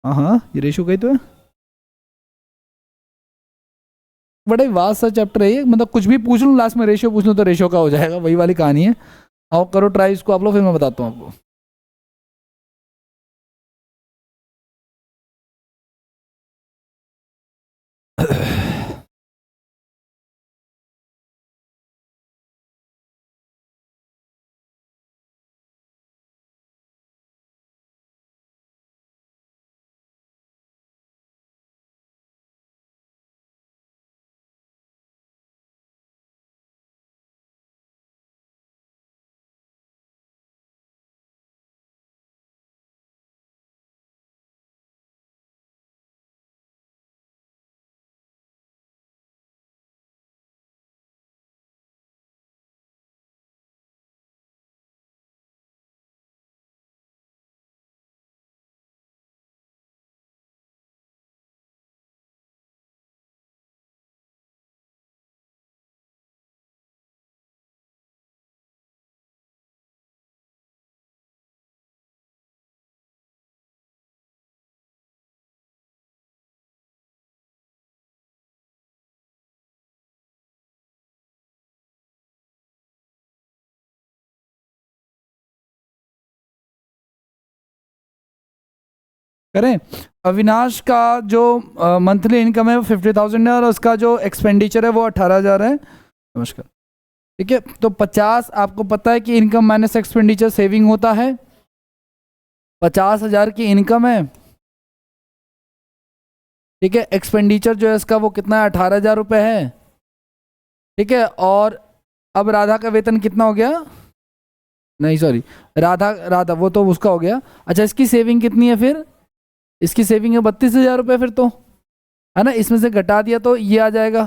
हाँ हाँ, ये रेशियो कही तो है। बड़ा ही वास्ट सा चैप्टर है ये, मतलब कुछ भी पूछ लूँ लास्ट में रेशियो पूछ लूँ तो रेशियो का हो जाएगा, वही वाली कहानी है। आओ करो ट्राई इसको आप लोग, फिर मैं बताता हूँ आपको। करें। अविनाश का जो मंथली इनकम है वो 50,000 है, और उसका जो एक्सपेंडिचर है वो 18,000 है। नमस्कार। ठीक है, तो 50 आपको पता है कि इनकम माइनस एक्सपेंडिचर सेविंग होता है। 50,000 की इनकम है, ठीक है, एक्सपेंडिचर जो है इसका वो कितना है, 18,000 रुपये है। ठीक है, और अब राधा का वेतन कितना हो गया, नहीं सॉरी, राधा राधा वो तो उसका हो गया। अच्छा, इसकी सेविंग कितनी है फिर, इसकी सेविंग है 32,000 रुपये फिर तो, है ना, इसमें से घटा दिया तो ये आ जाएगा।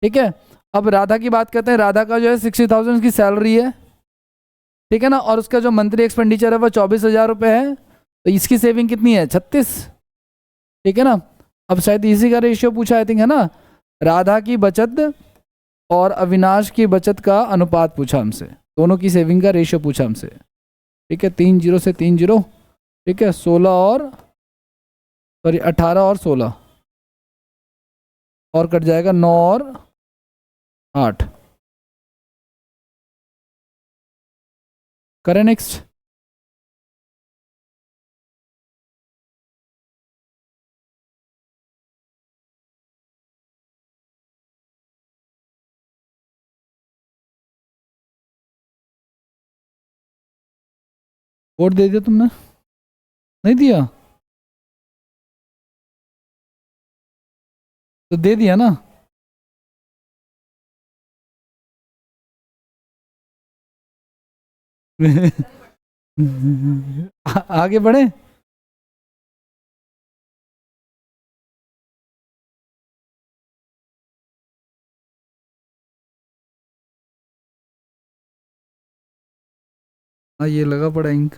ठीक है, अब राधा की बात करते हैं। राधा का जो है 60,000 की सैलरी है, ठीक है ना, और उसका जो मंथली एक्सपेंडिचर है वो 24,000 रुपये है, तो इसकी सेविंग कितनी है, 36। ठीक है ना, अब शायद इसी का रेशियो पूछा आई थिंक, है ना, राधा की बचत और अविनाश की बचत का अनुपात पूछा हमसे, दोनों की सेविंग का रेशियो पूछा हमसे। ठीक है, 3 0 से 3 0, ठीक है, 16 और सॉरी 18 और 16, और कट जाएगा 9 और 8। करें नेक्स्ट। वोट दे दिया तुमने, नहीं दिया तो दे दिया ना। आगे बढ़े। हाँ, ये लगा पड़ा इंक।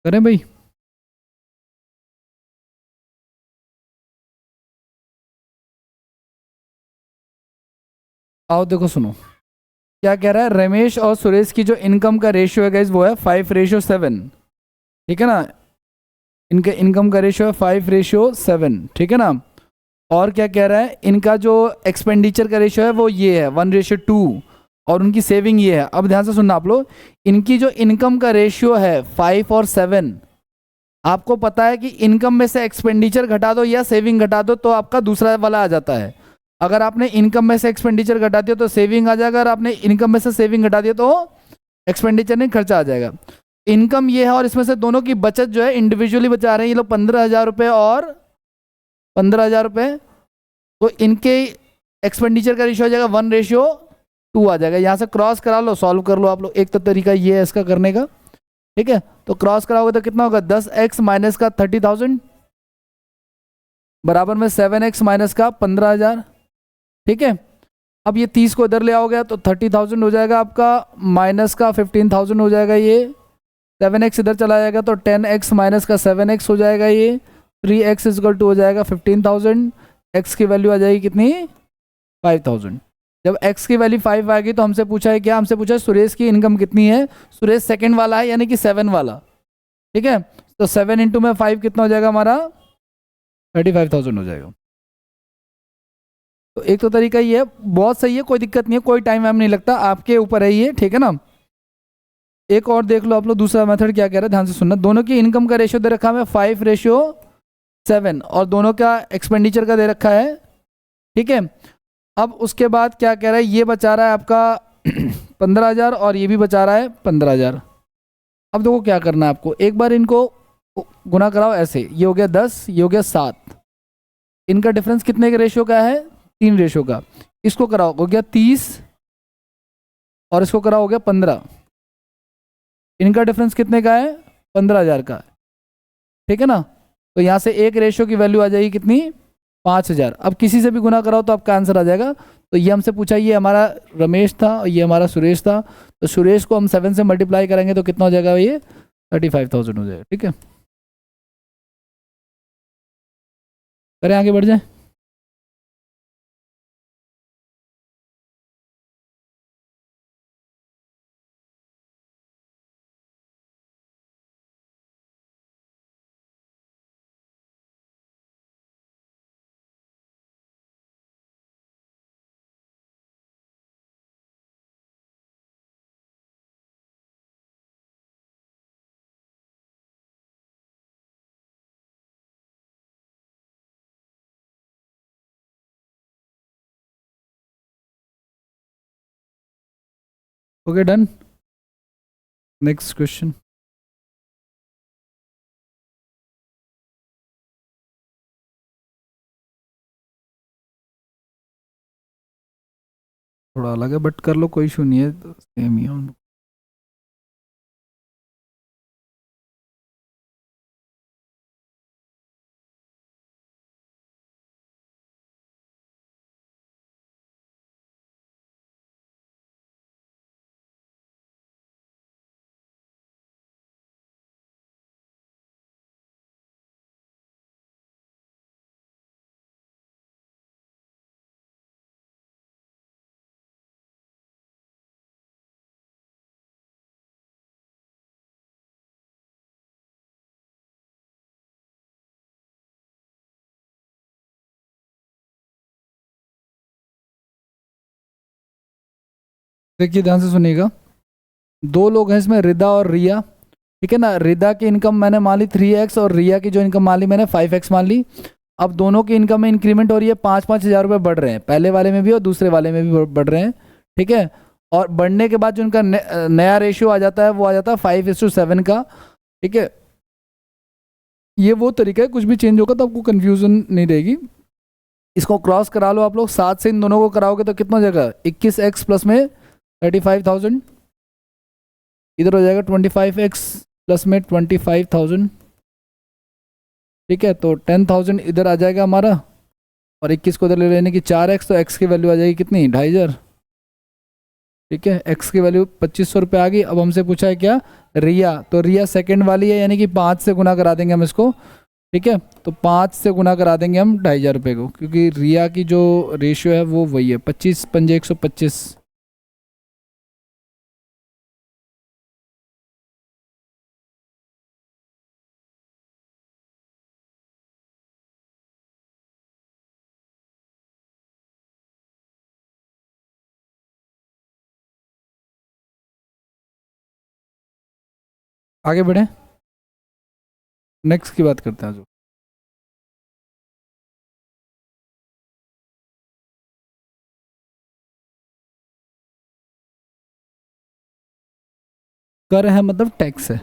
करें भाई। आओ देखो सुनो, क्या कह रहा है, रमेश और सुरेश की जो इनकम का रेशियो है गाइस वो है 5:7। ठीक है ना, इनके इनकम का रेशियो है 5:7। ठीक है ना, और क्या कह रहा है, इनका जो एक्सपेंडिचर का रेशियो है वो ये है 1:2, और उनकी सेविंग ये है। अब ध्यान से सुनना आप लोग, इनकी जो इनकम का रेशियो है 5 और 7, आपको पता है कि इनकम में से एक्सपेंडिचर घटा दो या सेविंग घटा दो तो आपका दूसरा वाला आ जाता है। अगर आपने इनकम में से एक्सपेंडिचर घटा दिया तो सेविंग आ जाएगा, अगर आपने इनकम में से सेविंग घटा दिया तो एक्सपेंडिचर नहीं, खर्चा आ जाएगा। इनकम ये है और इसमें से दोनों की बचत जो है इंडिविजुअली बचा रहे हैं ये लोग 15,000 रुपये और 15,000 रुपये। तो इनके एक्सपेंडिचर का रेशियो आ जाएगा 1:2 आ जाएगा। यहाँ से क्रॉस करा लो, सॉल्व कर लो आप लोग। एक तो तरीका ये है इसका करने का, ठीक है। तो क्रॉस कराओगे तो कितना होगा, 10x माइनस का 30,000 बराबर में 7x माइनस का 15,000, ठीक है। अब ये 30 को इधर ले आओगे तो 30,000 हो जाएगा आपका, माइनस का 15,000 हो जाएगा ये। 7x इधर चला जाएगा तो 10x माइनस का 7x हो जाएगा ये। 3x इक्वल टू हो जाएगा 15,000। x की वैल्यू आ जाएगी कितनी, 5,000। जब x की वैल्यू 5 आएगी तो हमसे पूछा है क्या, हमसे पूछा है सुरेश की इनकम कितनी है। सुरेश सेकंड वाला है यानी कि 7 वाला, ठीक है। तो 7 इंटू में 5 कितना हो जाएगा हमारा, 35,000 हो जाएगा। तो एक तो तरीका ये है, बहुत सही है, कोई दिक्कत नहीं है, कोई टाइम वाइम नहीं लगता, आपके ऊपर है ये, ठीक है ना। एक और देख लो आप लोग, दूसरा मेथड क्या कह रहा है, ध्यान से सुनना। दोनों की इनकम का रेशियो दे रखा है 5:7 और दोनों का एक्सपेंडिचर का दे रखा है, ठीक है। अब उसके बाद क्या कह रहा है, ये बचा रहा है आपका 15,000 और ये भी बचा रहा है 15,000। अब देखो क्या करना है आपको, एक बार इनको गुना कराओ ऐसे, ये हो गया 10, ये हो गया 7। इनका डिफरेंस कितने के रेशियो का है, 3 रेशियो का। इसको कराओ हो गया 30 और इसको कराओ हो गया 15। इनका डिफरेंस कितने का है, 15,000 का, ठीक है ना। तो यहाँ से एक रेशियो की वैल्यू आ जाएगी कितनी, 5,000। अब किसी से भी गुना कराओ तो आपका आंसर आ जाएगा। तो ये हमसे पूछा, ये हमारा रमेश था और ये हमारा सुरेश था। तो सुरेश को हम 7 से मल्टीप्लाई करेंगे तो कितना हो जाएगा, ये 35,000 हो जाएगा, ठीक है। करें आगे बढ़ जाए। Okay done, next question. थोड़ा अलग है बट कर लो, कोई इशू नहीं है, सेम ही है। देखिए ध्यान से सुनिएगा, दो लोग हैं इसमें, रिदा और रिया, ठीक है ना। रिदा की इनकम मैंने मान ली 3x और रिया की जो इनकम मान ली मैंने 5x मान ली। अब दोनों की इनकम में इंक्रीमेंट हो रही है, 5-5 हज़ार रुपये बढ़ रहे हैं, पहले वाले में भी और दूसरे वाले में भी बढ़ रहे हैं, ठीक है। और बढ़ने के बाद जो उनका नया रेशियो आ जाता है वो आ जाता है 5:7 का, ठीक है। ये वो तरीका है, कुछ भी चेंज होगा तो आपको कन्फ्यूजन नहीं रहेगी। इसको क्रॉस करा लो आप लोग, 7 से इन दोनों को कराओगे तो कितना हो जाएगा, 21x प्लस में 35,000, इधर हो जाएगा 25x प्लस में 25,000, ठीक है। तो 10,000 इधर आ जाएगा हमारा और 21 को इधर ले लेने की 4x, तो x की वैल्यू आ जाएगी कितनी, 2,500, ठीक है। x की वैल्यू 2,500 रुपये आ गई। अब हमसे पूछा है क्या, रिया, तो रिया सेकंड वाली है यानी कि 5 से गुना करा देंगे हम इसको, ठीक है। तो 5 से गुना करा देंगे हम 2,500 रुपये को, क्योंकि रिया की जो रेशियो है वो वही है, 25 पंजे 125। आगे बढ़े, नेक्स्ट की बात करते हैं जो। कर है मतलब टैक्स है।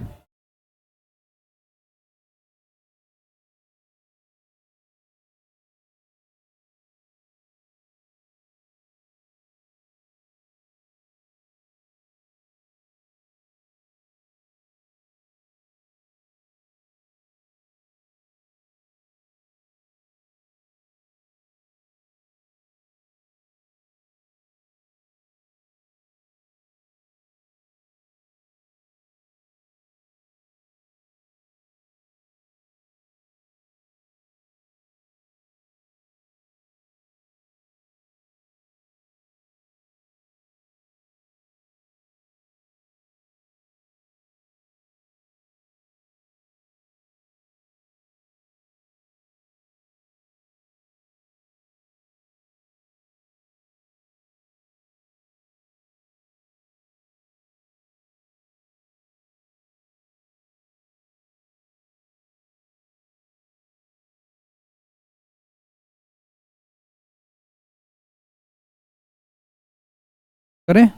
करें,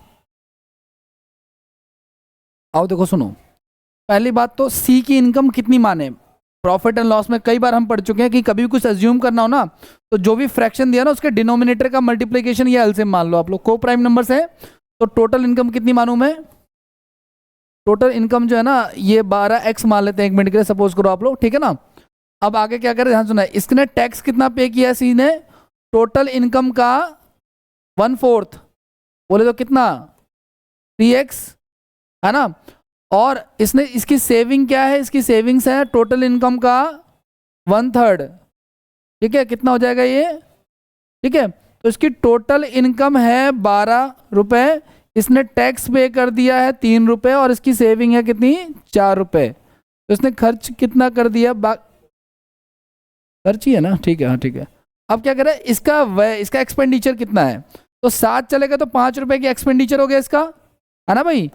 आओ देखो सुनो। पहली बात तो सी की इनकम कितनी माने। प्रॉफिट एंड लॉस में कई बार हम पढ़ चुके हैं कि कभी भी कुछ अज्यूम करना हो ना, तो जो भी फ्रैक्शन दिया ना उसके डिनोमिनेटर का मल्टीप्लीकेशन या एलसीएम मान लो आप लोग। को प्राइम नंबर्स है तो टोटल इनकम कितनी मानूं मैं। टोटल इनकम जो है ना ये 12x मान लेते हैं एक मिनट के लिए, सपोज करो आप लोग, ठीक है ना। अब आगे क्या करें, ध्यान सुना है, इसने टैक्स कितना पे किया है सी ने, टोटल इनकम का 1/4, बोले तो कितना 3x, है ना। और इसने इसकी सेविंग क्या है, इसकी सेविंग्स है टोटल इनकम का 1/3, ठीक है। कितना हो जाएगा ये, ठीक है। तो इसकी टोटल इनकम है 12 रुपए, इसने टैक्स पे कर दिया है 3 रुपए, और इसकी सेविंग है कितनी 4 रुपए। तो इसने खर्च कितना कर दिया, खर्च ही है ना, ठीक है, हाँ ठीक है। अब क्या करें, इसका एक्सपेंडिचर कितना है, तो 7 चलेगा तो 5 रुपए की एक्सपेंडिचर हो गया इसका, है ना भाई।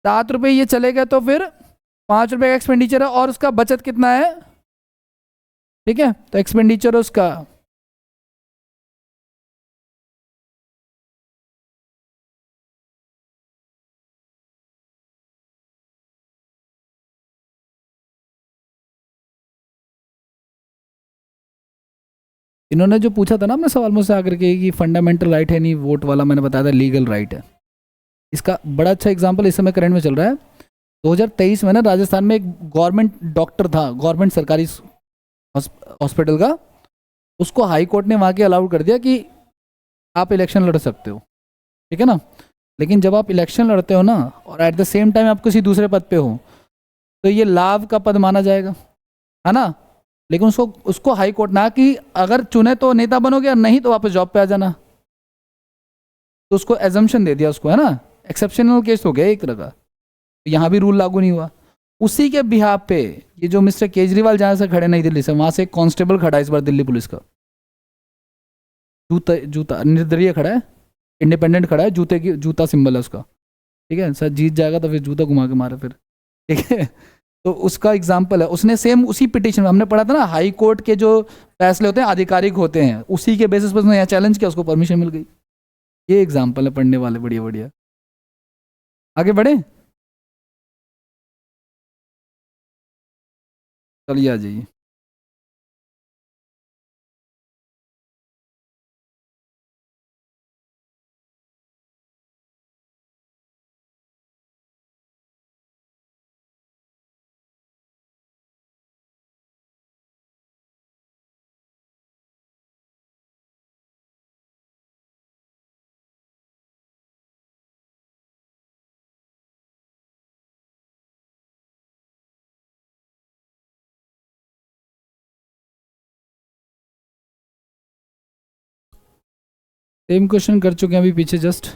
7 रुपए ये चलेगा तो फिर 5 रुपए का एक्सपेंडिचर है, और उसका बचत कितना है, ठीक है। तो एक्सपेंडिचर उसका, इन्होंने जो पूछा था ना अपने सवाल मुझसे आकर के कि फंडामेंटल राइट है नहीं वोट वाला, मैंने बताया था लीगल राइट है। इसका बड़ा अच्छा एग्जांपल इस समय करंट में चल रहा है। 2023 में ना राजस्थान में एक गवर्नमेंट डॉक्टर था, गवर्नमेंट सरकारी हॉस्पिटल का, उसको हाई कोर्ट ने वहाँ के अलाउड कर दिया कि आप इलेक्शन लड़ सकते हो, ठीक है ना। लेकिन जब आप इलेक्शन लड़ते हो ना और एट द सेम टाइम आप किसी दूसरे पद पे हो, तो ये लाभ का पद माना जाएगा, है ना। लेकिन उसको उसको हाई कोर्ट ना कि अगर चुने तो नेता बनोगे और नहीं तो वापस जॉब पे आ जाना, तो उसको एजम्पशन दे दिया उसको, है ना। एक्सेप्शनल केस हो गया एक तरह का, तो यहाँ भी रूल लागू नहीं हुआ। उसी के बिहाफ पे ये जो मिस्टर केजरीवाल जहाँ से खड़े नई दिल्ली से, वहाँ से एक कांस्टेबल खड़ा है इस बार दिल्ली पुलिस का, जूता जूता निर्दलीय खड़ा है, इंडिपेंडेंट खड़ा है, जूते की जूता सिंबल है उसका, ठीक है। सर जीत जाएगा तो फिर जूता घुमा के मारे फिर, ठीक है। तो उसका एग्जाम्पल है, उसने सेम उसी पिटीशन में, हमने पढ़ा था ना हाई कोर्ट के जो फैसले होते हैं आधिकारिक होते हैं, उसी के बेसिस पर उसने यहाँ चैलेंज किया, उसको परमिशन मिल गई। ये एग्जाम्पल है पढ़ने वाले, बढ़िया बढ़िया। आगे बढ़े, चलिए आ जाइए। सेम क्वेश्चन कर चुके हैं अभी पीछे जस्ट।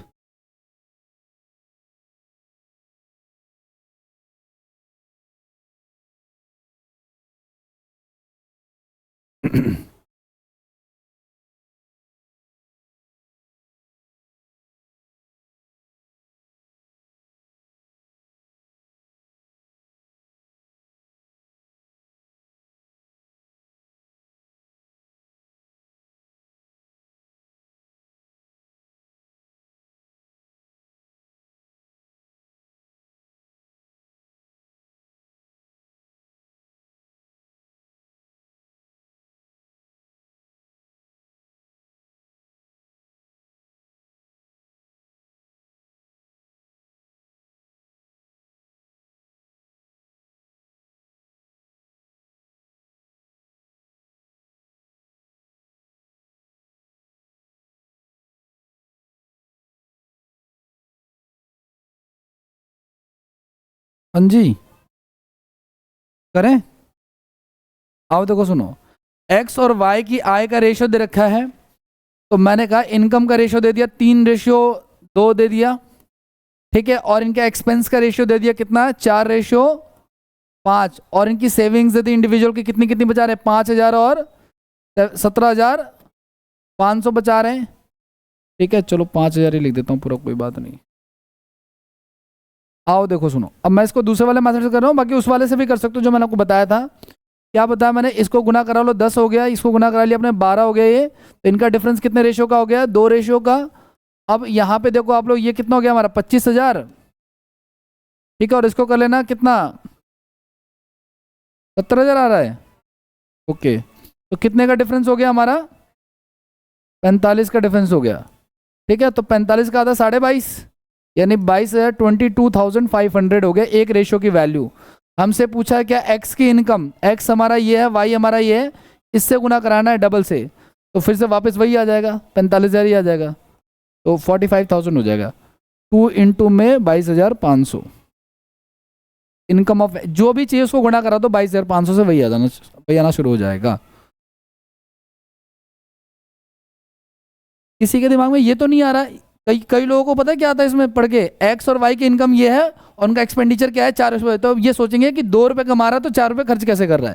हाँ जी, करें। आओ देखो सुनो, एक्स और वाई की आय का रेशियो दे रखा है, तो मैंने कहा इनकम का रेशियो दे दिया 3:2 दे दिया, ठीक है, और इनका एक्सपेंस का रेशियो दे दिया कितना, 4:5, और इनकी सेविंग्स दे दी इंडिविजुअल की कितनी कितनी बचा रहे हैं, 5,000 और 17,500 बचा रहे हैं, ठीक है, चलो 5,000 ही लिख देता हूँ पूरा, कोई बात नहीं। आओ देखो सुनो, अब मैं इसको दूसरे वाले मेथड से कर रहा हूँ, बाकी उस वाले से भी कर सकते हो जो मैंने आपको बताया था। क्या बताया मैंने, इसको गुना करा लो 10 हो गया, इसको गुना करा लिया अपने 12 हो गया, ये तो इनका डिफरेंस कितने रेशियो का हो गया, 2 रेशियो का। अब यहाँ पे देखो आप लोग, ये कितना हो गया हमारा 25,000, ठीक है, और इसको कर लेना कितना, 70,000 आ रहा है, ओके, तो कितने का डिफरेंस हो गया हमारा, 45 का डिफरेंस हो गया, ठीक है, तो 45 का आधा 22.5, यानी 22,500 हो गया एक रेशियो की वैल्यू। हमसे पूछा है क्या, एक्स की इनकम, एक्स हमारा ये है, वाई हमारा ये है, इससे गुना कराना है डबल से, तो फिर से वापस वही आ जाएगा, 45,000 ही आ जाएगा, तो 45,000 हो जाएगा, 2 इंटू में 22,500, इनकम ऑफ जो भी चाहिए उसको गुणा करा दो 22,500 से, वही आ जाना, वही आना शुरू हो जाएगा। किसी के दिमाग में ये तो नहीं आ रहा, कई कई लोगों को पता है क्या आता है इसमें पढ़ के, एक्स और वाई की इनकम ये है और उनका एक्सपेंडिचर क्या है, 4 रुपये, तो ये सोचेंगे कि 2 रुपये कमा रहा है तो 4 रुपये खर्च कैसे कर रहा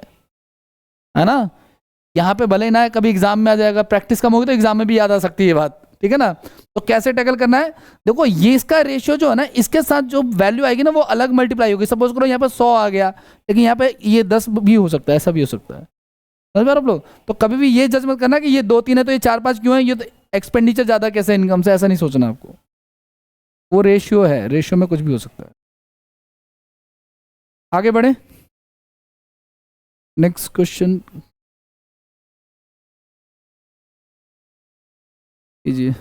है ना। यहाँ पे भले ना कभी एग्जाम में आ जाएगा, प्रैक्टिस कम होगी तो एग्जाम में भी याद आ सकती है ये बात, ठीक है ना। तो कैसे टैकल करना है, देखो ये इसका रेशियो जो है ना, इसके साथ जो वैल्यू आएगी ना वो अलग मल्टीप्लाई होगी, सपोज करो यहाँ पे 100 आ गया, लेकिन यहाँ पे ये 10 भी हो सकता है, ऐसा भी हो सकता है, समझ पा रहे हो आप लोग। तो कभी भी ये जज मत करना कि ये 2-3 है तो ये 4-5 क्यों है, ये तो एक्सपेंडिचर ज्यादा कैसे इनकम से, ऐसा नहीं सोचना आपको, वो रेशियो है, रेशियो में कुछ भी हो सकता है। आगे बढ़े, नेक्स्ट क्वेश्चन कीजिए।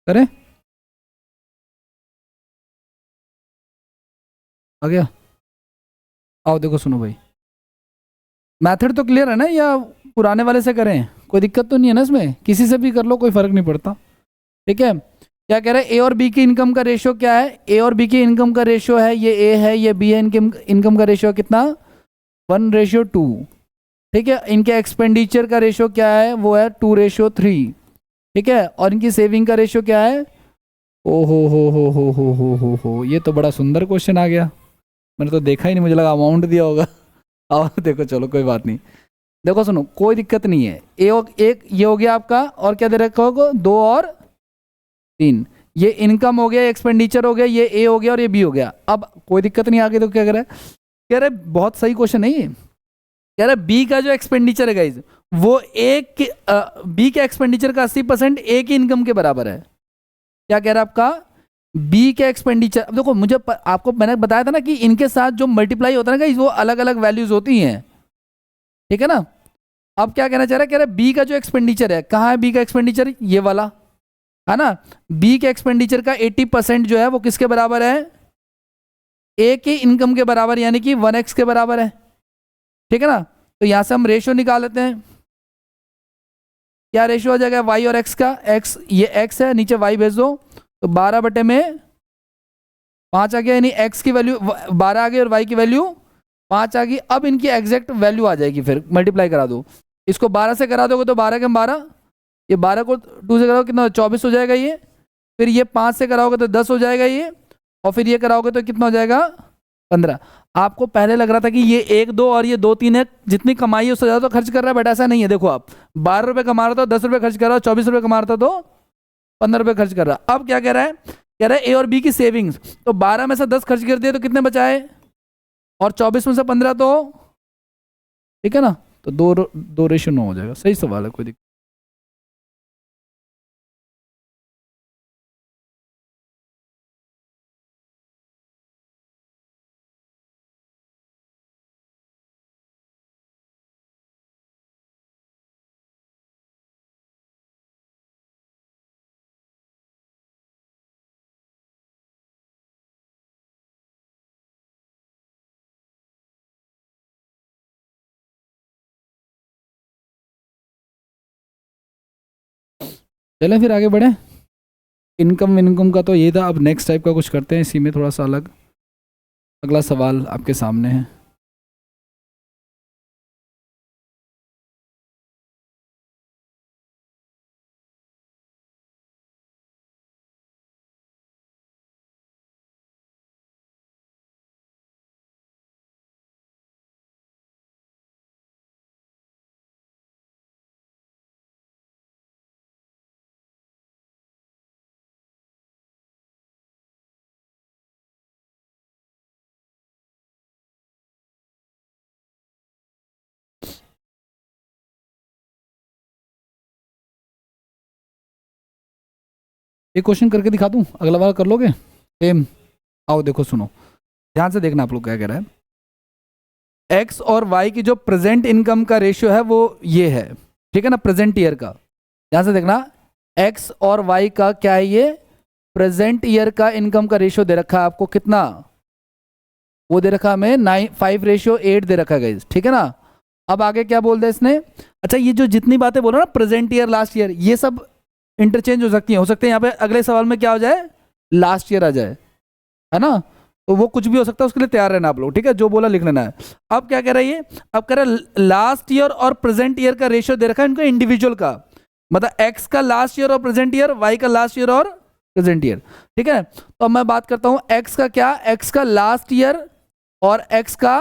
करें, आ गया। आओ देखो सुनो भाई, मेथड तो क्लियर है ना, या पुराने वाले से करें, कोई दिक्कत तो नहीं है ना इसमें, किसी से भी कर लो कोई फर्क नहीं पड़ता, ठीक है। क्या कह रहे हैं, ए और बी की इनकम का रेशियो क्या है, ए और बी की इनकम का रेशियो है, ये ए है ये बी है, इनकम इनकम का रेशियो कितना, 1:2, ठीक है। इनके एक्सपेंडिचर का रेशियो क्या है, वो है 2:3, ठीक है, और इनकी सेविंग का रेशियो क्या है, ओ हो, ये तो बड़ा सुंदर क्वेश्चन आ गया, मैंने तो देखा ही नहीं, मुझे लगा अमाउंट दिया होगा। और देखो चलो कोई बात नहीं, देखो सुनो कोई दिक्कत नहीं है, एक ये हो गया आपका, और क्या दे रखा होगा, 2 और 3, ये इनकम हो गया, एक्सपेंडिचर हो गया, ये ए हो गया और ये बी हो गया। अब कोई दिक्कत नहीं, आगे तो क्या कह रहा है, कह रहे बहुत सही क्वेश्चन है ये, कह रहा है बी का जो एक्सपेंडिचर है गाइज, वो बी के एक्सपेंडिचर का 80% ए की इनकम के बराबर है। क्या कह रहा है आपका, बी के एक्सपेंडिचर, अब देखो मुझे आपको मैंने बताया था ना कि इनके साथ जो मल्टीप्लाई होता है ना गाइज, वो अलग अलग वैल्यूज होती हैं, ठीक है ना। अब क्या कहना चाह रहा है, कह रहा है बी का जो एक्सपेंडिचर है, कहाँ है बी का एक्सपेंडिचर, ये वाला है ना, बी के एक्सपेंडिचर का 80% जो है वो किसके बराबर है, ए की इनकम के बराबर, यानी कि 1x के बराबर है, ठीक है ना। तो यहां से हम रेशियो निकाल लेते हैं, क्या रेशियो आ जाएगा वाई और एक्स का, एक्स ये एक्स है, नीचे वाई भेज दो, तो 12/5 आ गया, यानी एक्स की वैल्यू 12 आ गई और वाई की वैल्यू 5 आ गई। अब इनकी एग्जैक्ट वैल्यू आ जाएगी, फिर मल्टीप्लाई करा दो, इसको 12 से करा दोगे तो 12 के 12, ये 12 को 2 से कराओ कितना 24 हो जाएगा ये, फिर ये 5 से कराओगे तो 10 हो जाएगा ये, और फिर ये कराओगे तो कितना हो जाएगा 15। आपको पहले लग रहा था कि ये 1 2 और ये 2 3 है, जितनी कमाई है उससे ज़्यादा तो खर्च कर रहा है, बट ऐसा नहीं है। देखो आप 12 रुपये कमा रहा था 10 रुपये खर्च कर रहा हो, 24 रुपये कमा रहा था तो 15 रुपये खर्च कर रहा। अब क्या कह रहा है, कह रहा है ए और बी की सेविंग्स, तो 12 में से 10 खर्च कर दिए तो कितने बचाए, और 24 में से 15, तो ठीक है ना, तो 2:9 हो जाएगा। सही सवाल है, कोई दिक्कत। चलें फिर आगे बढ़े। इनकम विनकम का तो ये था, अब नेक्स्ट टाइप का कुछ करते हैं, इसी में थोड़ा सा अलग। अगला सवाल आपके सामने है। एक क्वेश्चन करके दिखा दूं, अगला वाला कर लोगे सेम। आओ देखो, सुनो ध्यान से देखना, आप लोग क्या कह रहा है। एक्स और वाई की जो प्रेजेंट इनकम का रेशियो है वो ये है, ठीक है ना, प्रेजेंट ईयर का। ध्यान से देखना, एक्स और वाई का क्या है, ये प्रेजेंट ईयर का इनकम का रेशियो दे रखा है आपको, कितना वो दे रखा हमें 5:8 दे रखा है, ठीक है ना। अब आगे क्या बोल दिया इसने, अच्छा ये जो जितनी बातें बोल रहा ना, प्रेजेंट ईयर लास्ट ईयर, ये सब इंटरचेंज हो सकती है, यहाँ पे अगले सवाल में क्या हो जाए, लास्ट ईयर आ जाए, है ना। तो वो कुछ भी हो सकता है, उसके लिए तैयार रहना आप लोग, ठीक है, जो बोला लिख लेना है। अब क्या कह रहा है ये, अब कह रहा है लास्ट ईयर और प्रेजेंट ईयर का रेशियो दे रखा है इनको इंडिविजुअल का, मतलब एक्स का लास्ट ईयर और प्रेजेंट ईयर, वाई का लास्ट ईयर और प्रेजेंट ईयर, ठीक है। तो अब मैं बात करता हूं एक्स का, क्या एक्स का लास्ट ईयर और एक्स का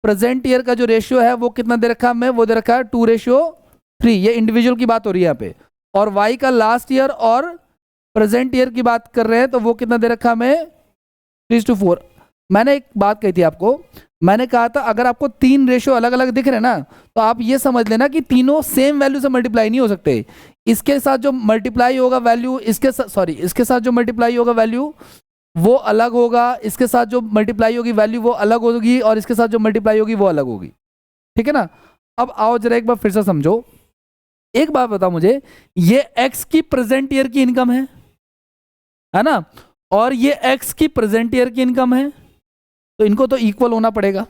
प्रेजेंट ईयर का जो रेशियो है वो कितना दे रखा है हमें, वो दे रखा है 2:3, ये इंडिविजुअल की बात हो रही है यहाँ पे। और वाई का लास्ट ईयर और प्रेजेंट ईयर की बात कर रहे हैं, तो वो कितना दे रखा हमें 3:4। मैंने एक बात कही थी आपको, मैंने कहा था अगर आपको 3 रेशियो अलग अलग दिख रहे हैं ना, तो आप ये समझ लेना कि तीनों सेम वैल्यू से मल्टीप्लाई नहीं हो सकते। इसके साथ जो मल्टीप्लाई होगा वैल्यू, इसके साथ जो मल्टीप्लाई होगा वैल्यू वो अलग होगा, इसके साथ जो मल्टीप्लाई होगी वैल्यू वो अलग होगी, और इसके साथ जो मल्टीप्लाई होगी वो अलग होगी, ठीक है ना। अब आओ जरा एक बार फिर से समझो। एक बात बताओ मुझे, ये एक्स की प्रेजेंट ईयर की इनकम है ना, और ये एक्स की प्रेजेंट ईयर की इनकम है, तो इनको तो इक्वल होना पड़ेगा,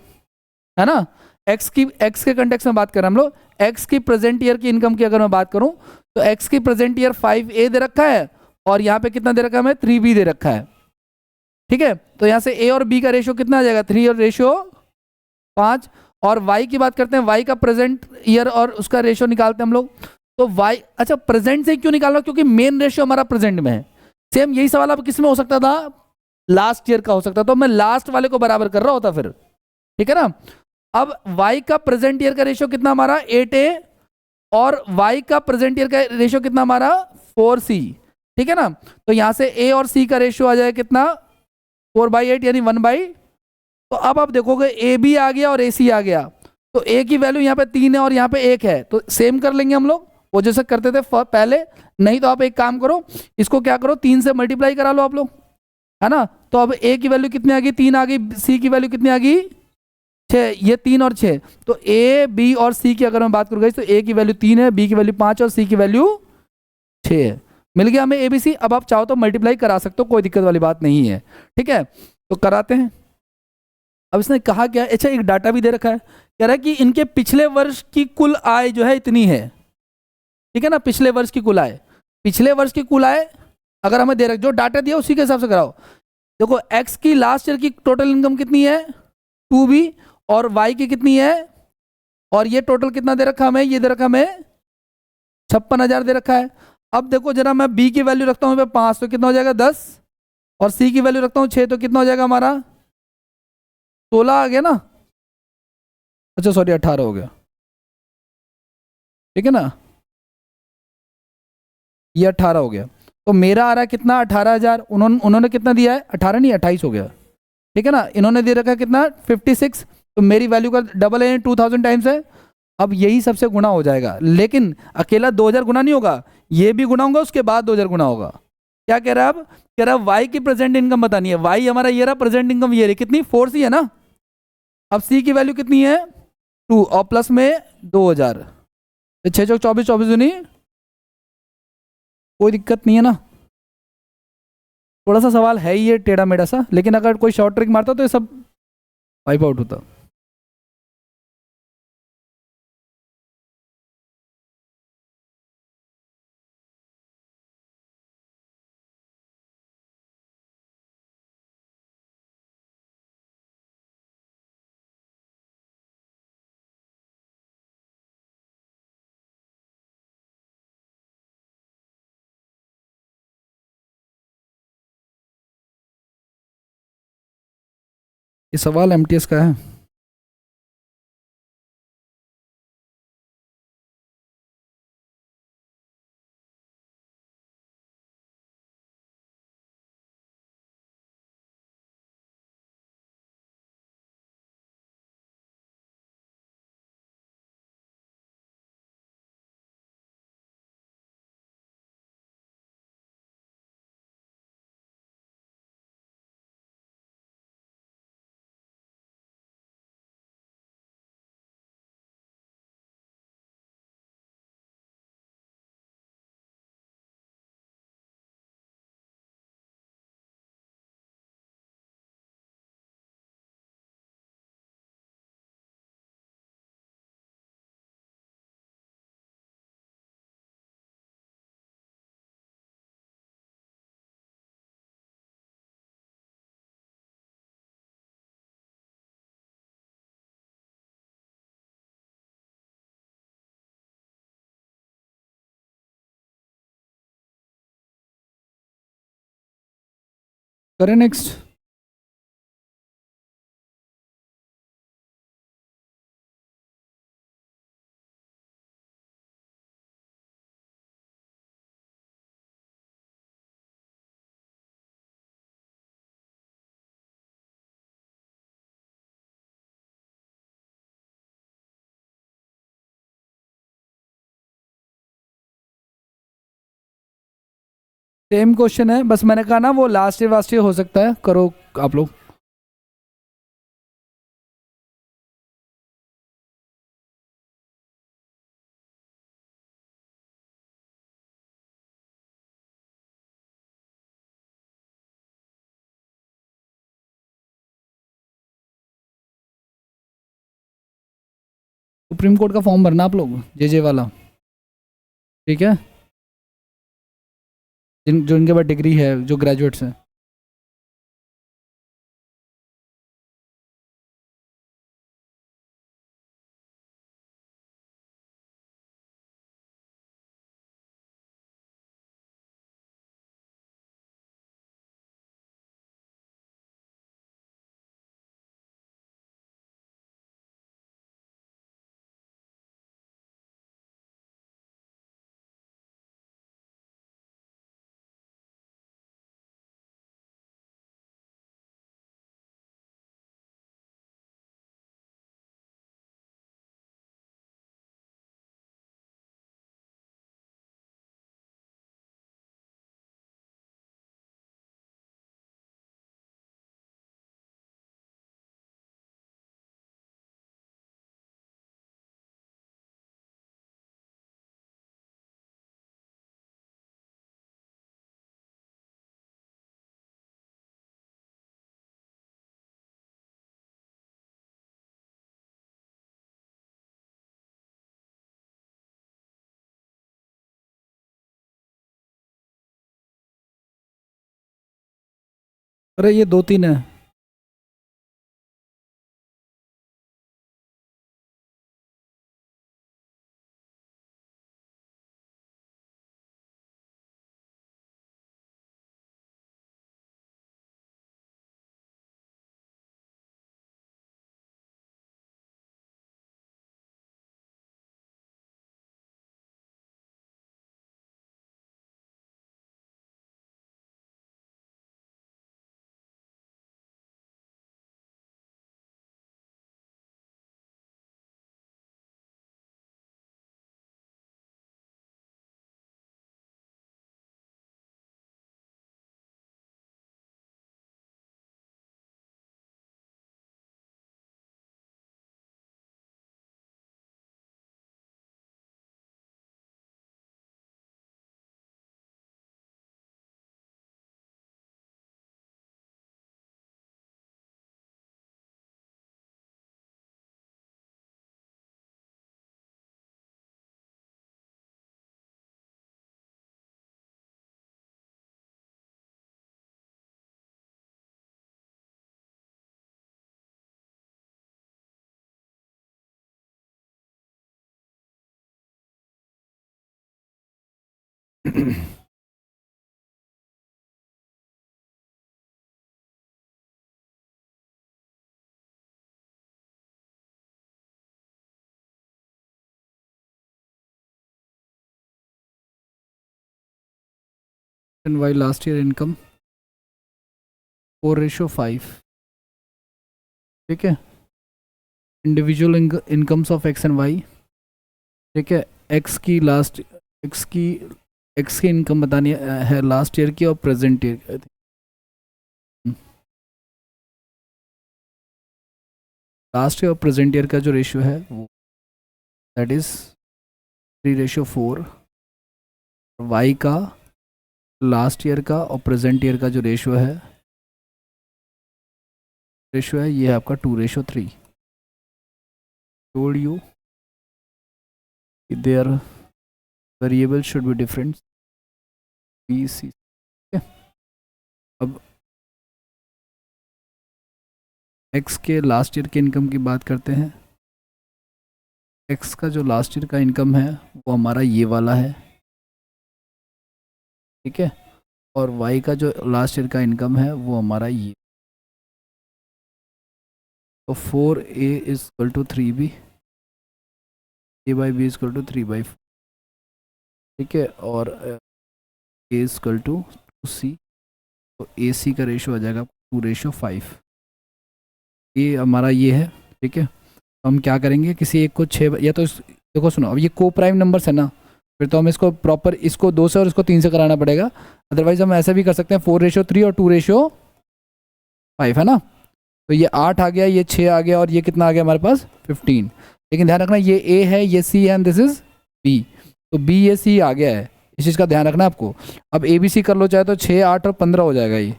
है ना। एक्स के कंटेक्स्ट में बात कर रहे हैं हम लोग, एक्स की प्रेजेंट ईयर की इनकम की अगर मैं बात करूं, तो एक्स की प्रेजेंट ईयर 5A दे रखा है, और यहाँ पे कितना दे रखा है हमें 3B दे रखा है, ठीक है। तो यहाँ से ए और बी का रेशियो कितना आ जाएगा 3 और रेशियो 5। और वाई की बात करते हैं, वाई का प्रेजेंट ईयर और उसका रेशियो निकालते हैं हम लोग, तो वाई, अच्छा प्रेजेंट से क्यों निकाल रहा हूं, क्योंकि मेन रेशियो हमारा प्रेजेंट में है। सेम यही सवाल अब किस में हो सकता था, लास्ट ईयर का हो सकता, तो मैं लास्ट वाले को बराबर कर रहा होता फिर, ठीक है ना। अब वाई का प्रेजेंट ईयर का रेशियो कितना हमारा 8A, और वाई का प्रेजेंट ईयर का रेशियो कितना हमारा 4C, ठीक है ना। तो यहां से ए और सी का रेशियो आ जाएगा कितना 4/8 यानी 1/। तो अब आप देखोगे ए बी आ गया और ए सी आ गया, तो ए की वैल्यू यहाँ पे 3 है और यहाँ पे 1 है, तो सेम कर लेंगे हम लोग वो जैसे करते थे पहले। नहीं तो आप एक काम करो, इसको क्या करो 3 से मल्टीप्लाई करा लो आप लोग, है ना। तो अब ए की वैल्यू कितनी आ गई 3 आ गई, सी की वैल्यू कितनी आ गई 6, ये 3 और 6, तो ए बी और सी की अगर मैं बात करूँ तो ए की वैल्यू 3 है, बी की वैल्यू 5 और सी की वैल्यू 6 है। मिल गया हमें एबीसी। अब आप चाहो तो मल्टीप्लाई करा सकते हो, कोई दिक्कत वाली बात नहीं है, ठीक है। तो कराते हैं। अब इसने कहा क्या, अच्छा एक डाटा भी दे रखा है, कह रहा है कि इनके पिछले वर्ष की कुल आय जो है इतनी है, ठीक है ना, पिछले वर्ष की कुल आय, पिछले वर्ष की कुल आय अगर हमें दे रख, जो डाटा दिया उसी के हिसाब से कराओ। देखो एक्स की लास्ट ईयर की टोटल इनकम कितनी है 2B, और वाई की कितनी है, और ये टोटल कितना दे रखा हमें, ये दे रखा हमें 56,000 दे रखा है। अब देखो जरा मैं बी की वैल्यू रखता हूँ 5, तो कितना हो जाएगा 10, और सी की वैल्यू रखता हूँ 6, तो कितना हो जाएगा हमारा 16 आ गया ना, अच्छा सॉरी 18 हो गया, ठीक है ना, ये 18 हो गया। तो मेरा आ रहा है कितना 18,000, उन्होंने कितना दिया है 18 नहीं 28 हो गया, ठीक है ना, इन्होंने दे रखा है कितना 56, तो मेरी वैल्यू का डबल है 2000 टाइम्स है। अब यही सबसे गुना हो जाएगा, लेकिन अकेला 2000 गुना नहीं होगा, ये भी गुना होगा, उसके बाद 2000 गुना होगा। क्या कह रहा है अब, कह रहा है वाई की प्रेजेंट इनकम बतानी है, वाई हमारा ये रहा, प्रेजेंट इनकम ये रही, कितनी 4C है ना। अब सी की वैल्यू कितनी है 2, और प्लस में 2000, तो 6 चौक 24, 24 दूनी, कोई दिक्कत नहीं है ना। थोड़ा सा सवाल है ही ये टेढ़ा मेढ़ा सा, लेकिन अगर कोई शॉर्ट ट्रिक मारता तो ये सब वाइप आउट होता। ये सवाल एमटीएस का है। करें नेक्स्ट। सेम क्वेश्चन है, बस मैंने कहा ना वो लास्ट ईयर वास्ट ईयर हो सकता है, करो आप लोग। सुप्रीम कोर्ट का फॉर्म भरना आप लोग, जे वाला, ठीक है, जो इनके पास डिग्री है, जो ग्रेजुएट्स हैं। अरे ये 2-3 है। And why last year income 4:5, ठीक है। Individual incomes of X and Y, ठीक है। एक्स की इनकम बतानी है लास्ट ईयर की और प्रेजेंट ईयर की। लास्ट ईयर और प्रेजेंट ईयर का जो रेशियो है वो दैट इज 3:4। वाई का लास्ट ईयर का और प्रेजेंट ईयर का जो रेशियो है ये है आपका 2:3। told you their variable should be different B C, okay? अब x के लास्ट ईयर के इनकम की बात करते हैं। x का जो लास्ट ईयर का इनकम है वो हमारा ये वाला है, ठीक है। और y का जो लास्ट ईयर का इनकम है वो हमारा ये। तो 4a is equal to 3b, a/b is equal to 3/4, ठीक है। और a is equal to 2c, तो ac का रेशो आ जाएगा 2:5। ये हमारा ये है, ठीक है। तो हम क्या करेंगे, किसी एक को 6 या तो देखो सुनो, अब ये को प्राइम नंबर्स है ना, फिर तो हम इसको प्रॉपर इसको 2 से और इसको 3 से कराना पड़ेगा। अदरवाइज हम ऐसे भी कर सकते हैं 4:3 और 2:5, है ना। तो ये 8 आ गया, ये 6 आ गया और ये कितना आ गया हमारे पास 15। लेकिन ध्यान रखना ये A है, ये C है एंड दिस इज B। तो B ये C आ गया है, इस चीज़ का ध्यान रखना आपको। अब ABC कर लो चाहे तो 6, 8 और 15 हो जाएगा ये,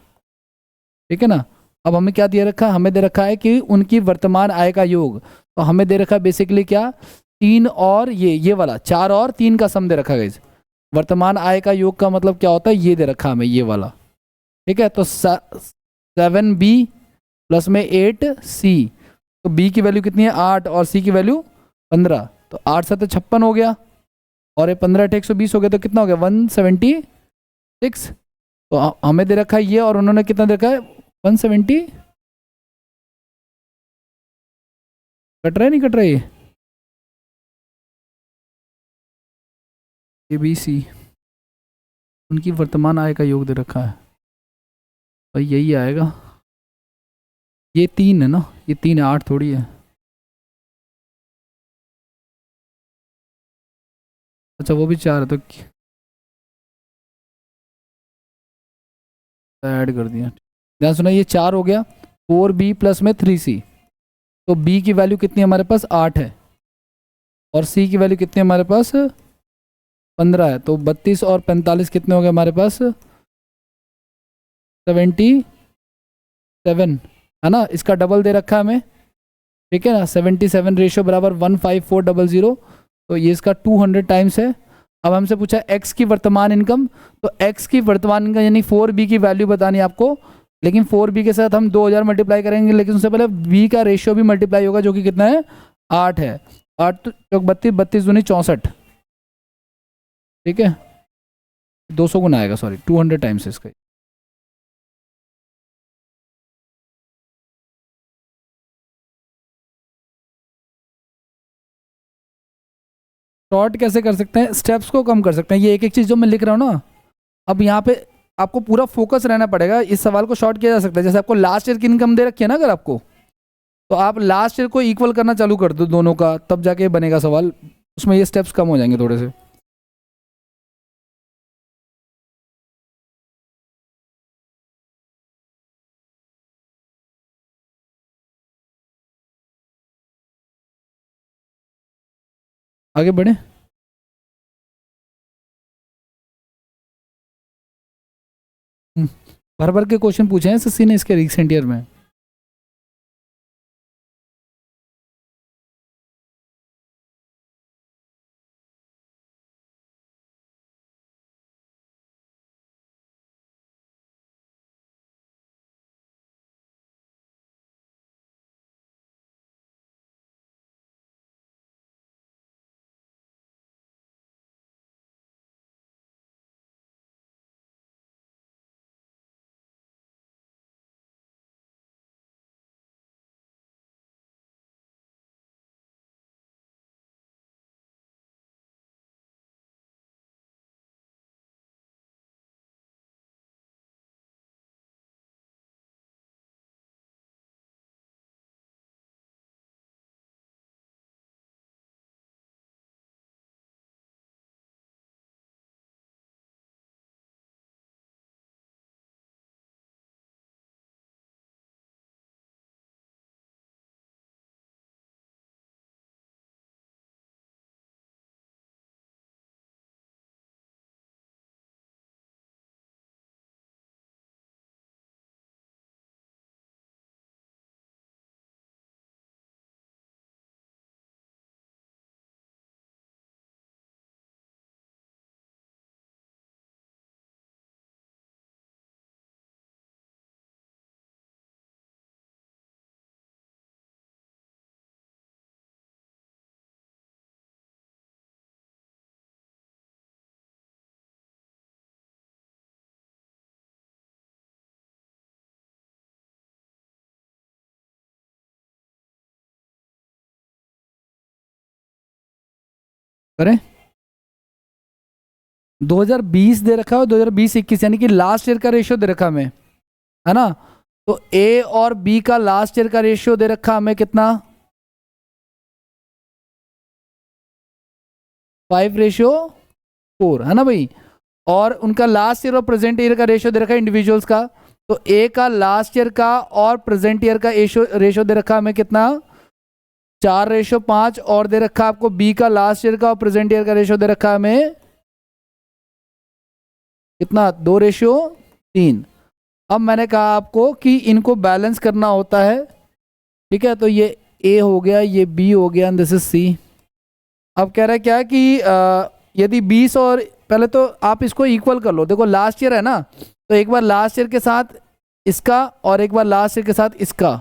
ठीक है ना। अब हमें क्या दे रखा है, हमें दे रखा है कि उनकी वर्तमान आय का योग। तो हमें दे रखा है बेसिकली क्या, 3 और ये वाला 4 और 3 का सम दे रखा है। वर्तमान आय का योग का मतलब क्या होता है, ये दे रखा हमें ये वाला, ठीक है। तो 7B प्लस में 8C, तो B की वैल्यू कितनी है 8 और C की वैल्यू 15। तो 8 से तो 56 हो गया और ये 15 × 120 हो गया, तो कितना हो गया 176। तो हमें दे रखा है ये और उन्होंने कितना दे रखा है 170। कट रहा है नहीं कट रहा है, ये ABC उनकी वर्तमान आय का योग दे रखा है, भाई यही आएगा। ये 3 है ना, ये 3 है, 8 थोड़ी है। अच्छा वो भी 4 है, तो ऐड कर दिया। ध्यान सुना, ये 4 हो गया, 4B प्लस में 3C। तो B की वैल्यू कितनी हमारे पास 8 है और C की वैल्यू कितनी हमारे पास 15 है। तो 32 और 45 कितने हो गए हमारे पास 77, है ना। इसका डबल दे रखा है हमें, ठीक है ना। 77 रेशियो बराबर 15400, तो ये इसका 200 टाइम्स है। अब हमसे पूछा एक्स की वर्तमान इनकम, तो एक्स की वर्तमान इनकम यानी 4B की वैल्यू बतानी है आपको। लेकिन 4b के साथ हम 2000 मल्टीप्लाई करेंगे, लेकिन उससे पहले b का रेशियो भी मल्टीप्लाई होगा, जो कि कितना है 8 है। 8 चौक 32, 32 दूनी 64, ठीक है 200 गुना आएगा, सॉरी 200 टाइम्स इसका। शॉर्ट कैसे कर सकते हैं, स्टेप्स को कम कर सकते हैं, ये एक एक चीज़ जो मैं लिख रहा हूँ ना, अब यहाँ पे आपको पूरा फोकस रहना पड़ेगा। इस सवाल को शॉर्ट किया जा सकता है, जैसे आपको लास्ट ईयर की इनकम दे रखी है ना अगर आपको, तो आप लास्ट ईयर को इक्वल करना चालू कर दो दोनों का, तब जाके बनेगा सवाल, उसमें ये स्टेप्स कम हो जाएंगे थोड़े से। आगे बढ़े। भर भर के क्वेश्चन पूछे हैं एसएससी ने इसके रिसेंट ईयर में। करें 2020 दे रखा है, 2020-21 यानी कि लास्ट ईयर का रेशियो दे रखा हमें, है ना। तो ए और बी का लास्ट ईयर का रेशियो दे रखा हमें कितना, 5:4, है ना भाई। और उनका लास्ट ईयर और प्रेजेंट ईयर का रेशियो दे रखा है इंडिविजुअल्स का, तो ए का लास्ट ईयर का और प्रेजेंट ईयर का रेशियो दे रखा हमें कितना, 4:5, और दे रखा आपको बी का लास्ट ईयर का और प्रेजेंट ईयर का रेशियो दे रखा हमें कितना, 2:3। अब मैंने कहा आपको कि इनको बैलेंस करना होता है, ठीक है। तो ये ए हो गया, ये बी हो गया, एंड दिस इज सी। अब कह रहा है क्या कि यदि 20 और, पहले तो आप इसको इक्वल कर लो, देखो लास्ट ईयर है ना, तो एक बार लास्ट ईयर के साथ इसका और एक बार लास्ट ईयर के साथ इसका,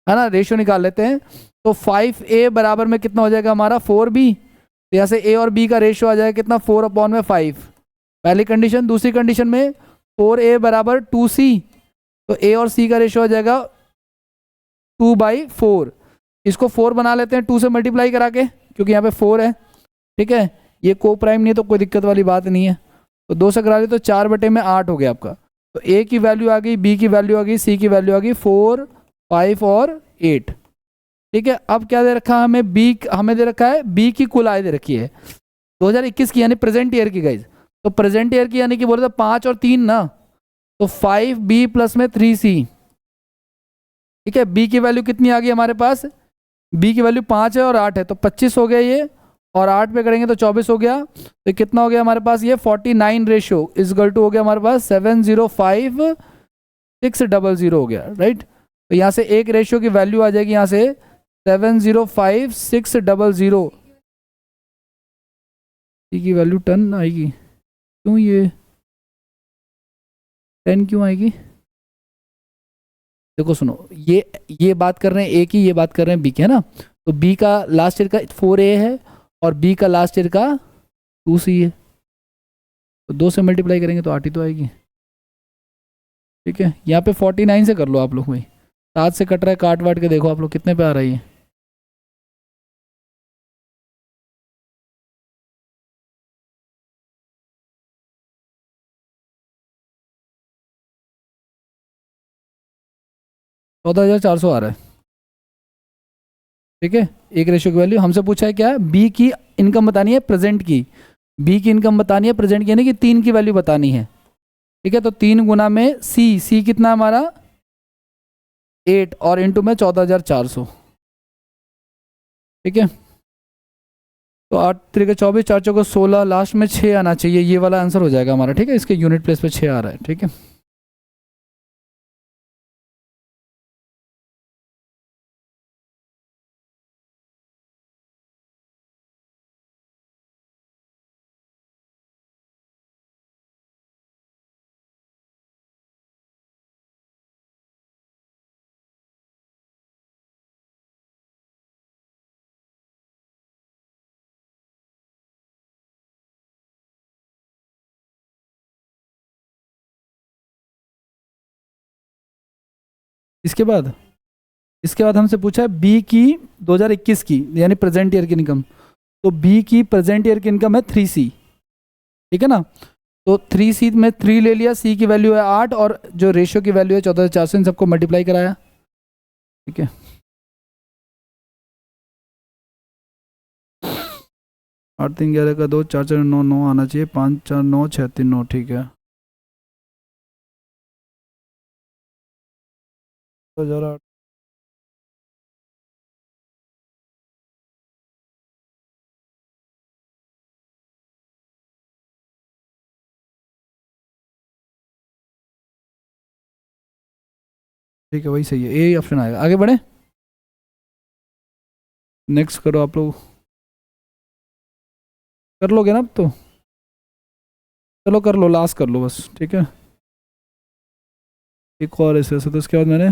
है ना, रेशियो निकाल लेते हैं। तो 5a बराबर में कितना हो जाएगा हमारा 4b, तो यहाँ से a और b का रेशियो आ जाएगा कितना, 4/5, पहली कंडीशन। दूसरी कंडीशन में 4a बराबर 2c, तो a और c का रेशियो आ जाएगा 2/4। इसको 4 बना लेते हैं 2 से मल्टीप्लाई करा के, क्योंकि यहाँ पे 4 है, ठीक है। ये को प्राइम नहीं है तो कोई दिक्कत वाली बात नहीं है, तो 2 से करा ले तो 4/8 हो गया आपका। तो a की वैल्यू आ गई, b की वैल्यू आ गई, c की वैल्यू आ गई 4, 5 और 8, ठीक है। अब क्या दे रखा है हमें, b हमें दे रखा है b की कुल आय दे रखी है 2021 की, यानी प्रेजेंट ईयर की गाइज। तो प्रेजेंट ईयर की यानी कि बोले तो 5 और 3 ना, तो 5b प्लस में 3c, ठीक है। b की वैल्यू कितनी आ गई हमारे पास, b की वैल्यू 5 है और 8 है, तो 25 हो गया ये, और 8 पे करेंगे तो 24 हो गया। तो कितना हो गया हमारे पास, ये 49 रेशियो इजगल टू हो गया हमारे पास 705,600 हो गया, राइट। तो यहाँ से एक रेशियो की वैल्यू आ जाएगी यहाँ से 705,600, की वैल्यू 10 आएगी, क्यों ये 10 क्यों आएगी, देखो सुनो, ये बात कर रहे हैं ए की, ये बात कर रहे हैं बी की, है ना। तो बी का लास्ट ईयर का 4A है और बी का लास्ट ईयर का 2C है, तो 2 से मल्टीप्लाई करेंगे तो 8 ही तो आएगी। ठीक है, यहाँ पे 49 से कर लो आप लोग भाई, 7 से कट रहा है, काट वाट के देखो आप लोग कितने पे आ रही है। चौदह हजार चार सौ आ रहा है। ठीक है, एक रेशियो की वैल्यू हमसे पूछा है क्या है, बी की इनकम बतानी है प्रेजेंट की, बी की इनकम बतानी है प्रेजेंट की, यानी कि 3 की वैल्यू बतानी है। ठीक है, तो 3 गुना में सी कितना हमारा 8 और इंटू में 14,400। ठीक है, तो 8 3 24, 4 चौको 16, लास्ट में 6 आना चाहिए, ये वाला आंसर हो जाएगा हमारा। ठीक है, इसके यूनिट प्लेस पे 6 आ रहा है। ठीक है, इसके बाद हमसे पूछा है बी की 2021 की यानी प्रेजेंट ईयर की इनकम। तो बी की प्रेजेंट ईयर की इनकम है 3C। ठीक है ना, तो 3C में 3 ले लिया, सी की वैल्यू है 8 और जो रेशियो की वैल्यू है 14,400, इन सबको मल्टीप्लाई कराया। ठीक है, 8 3 11 का 2, 4 4 9 9 आना चाहिए, 5 4 9 6 3 9। ठीक है, 2008। ठीक है, वही सही है, ए ऑप्शन आएगा। आगे बढ़े, नेक्स्ट करो आप लोग, कर लोगे ना अब तो, चलो कर लो, लास्ट कर लो बस। ठीक है, एक और ऐसे ऐसे, तो इसके बाद मैंने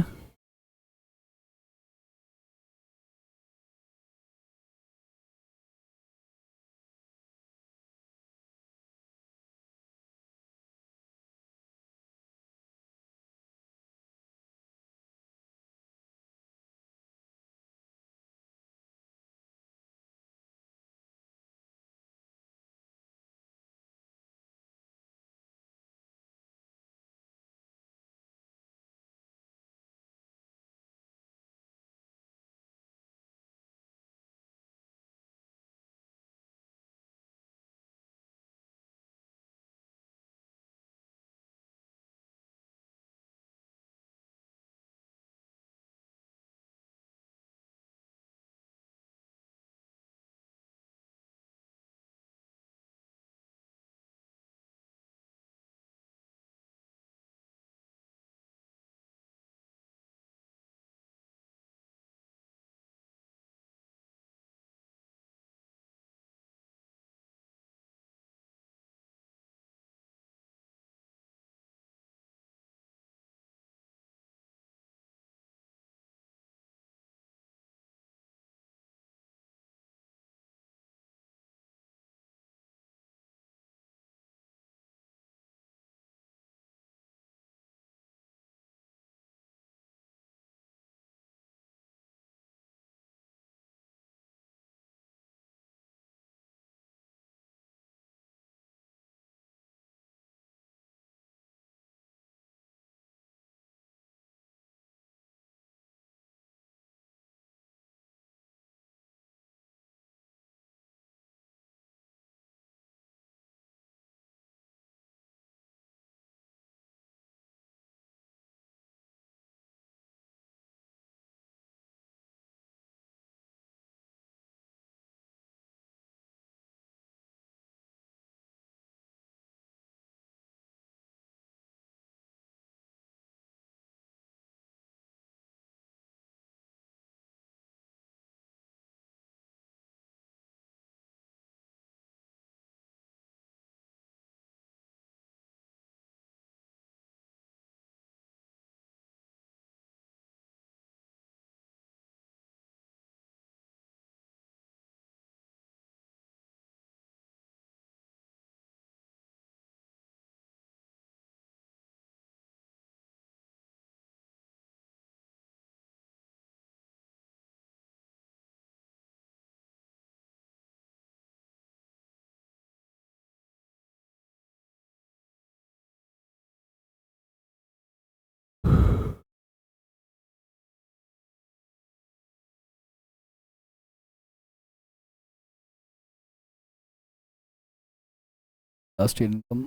लास्ट ईयर इनकम,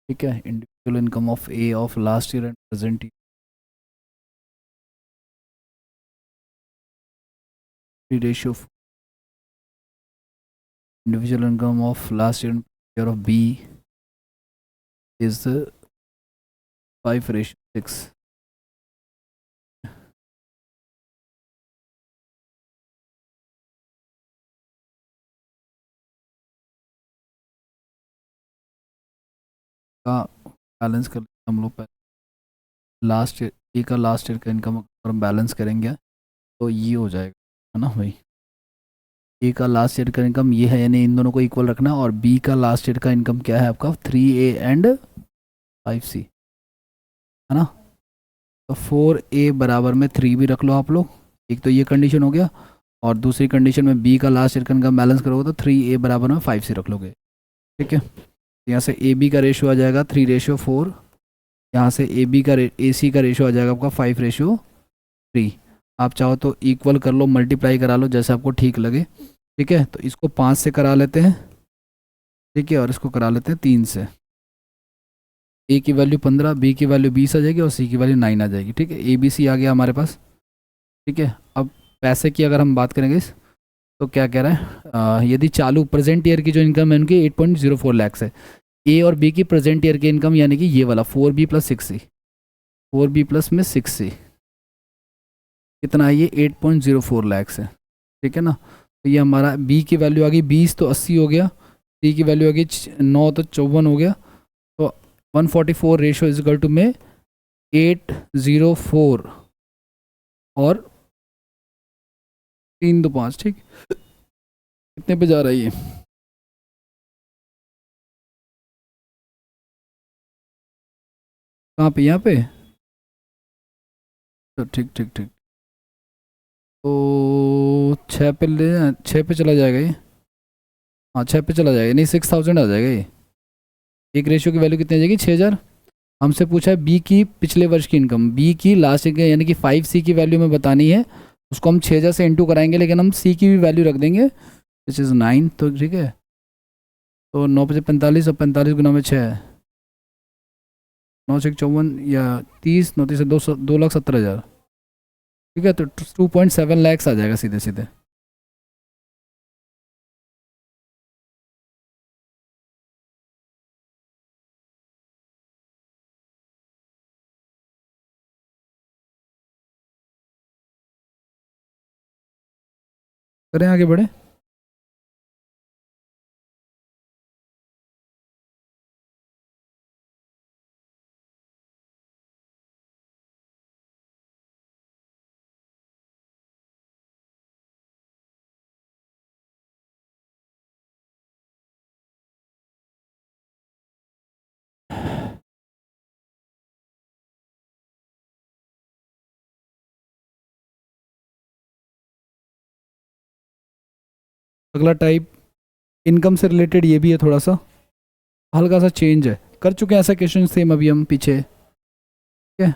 ठीक है, individual income of A of last year and present year ratio, individual income of last year of B is 5:6. का बैलेंस कर हम लोग पहले लास्ट ईयर ए का लास्ट ईयर का इनकम अगर हम बैलेंस करेंगे तो ये हो जाएगा, है ना भाई। ए का लास्ट ईयर का इनकम ये है, यानी इन दोनों को इक्वल रखना, और बी का लास्ट ईयर का इनकम क्या है आपका 3A एंड 5C, है ना। तो 4A बराबर में 3 भी रख लो आप लोग, एक तो ये कंडीशन हो गया, और दूसरी कंडीशन में बी का लास्ट ईयर का इनकम बैलेंस करोगे तो 3A बराबर में 5C रख लोगे, ठीक है। यहाँ से ए बी का रेशियो आ जाएगा 3:4, यहाँ से ए बी का ए सी का रेशियो आ जाएगा आपका 5:3। आप चाहो तो इक्वल कर लो, मल्टीप्लाई करा लो, जैसे आपको ठीक लगे, ठीक है। तो इसको 5 से करा लेते हैं, ठीक है, और इसको करा लेते हैं 3 से। ए की वैल्यू 15, बी की वैल्यू 20 आ जाएगी, और सी की वैल्यू 9 आ जाएगी, ठीक है। ए बी सी आ गया हमारे पास, ठीक है। अब पैसे की अगर हम बात करेंगे तो क्या कह रहा है, यदि चालू प्रेजेंट ईयर की जो इनकम है उनकी 8.04 लाख है, ए और बी की प्रेजेंट ईयर की इनकम यानी कि ये वाला 4B + 6C, 4B प्लस में 6C कितना है, ये 8.04 लाख है, ठीक है ना। तो ये हमारा बी की वैल्यू आ गई 20, तो 80 हो गया, सी की वैल्यू आ गई 9, तो 54 हो गया। तो 144 रेशियो इज इक्वल टू में 804 और 3 2 5, ठीक। कितने पे जा रहा है ये, कहाँ पे, यहाँ पे, तो ठीक ठीक ठीक। तो 6 पे ले, 6 पे चला जाएगा ये, हाँ 6 पे चला जाएगा, नहीं 6000 आ जाएगा ये। एक रेशियो की वैल्यू कितनी आ जाएगी, 6000। हमसे पूछा है बी की पिछले वर्ष की इनकम, बी की लास्ट ईयर यानी कि 5C की वैल्यू में बतानी है, उसको हम 6000 से इंटू कराएंगे, लेकिन हम सी की भी वैल्यू रख देंगे विच इज़ 9, तो ठीक है। तो 9×5 = 45, और 45 गुना में 6, 9×6 = 54, या 30, 9 से 2,70,000, ठीक है। तो 2.7 लाख आ जाएगा सीधे सीधे। करें आगे बढ़े। अगला टाइप इनकम से रिलेटेड ये भी है, थोड़ा सा हल्का सा चेंज है, कर चुके हैं ऐसा क्वेश्चन सेम अभी हम पीछे, ठीक है।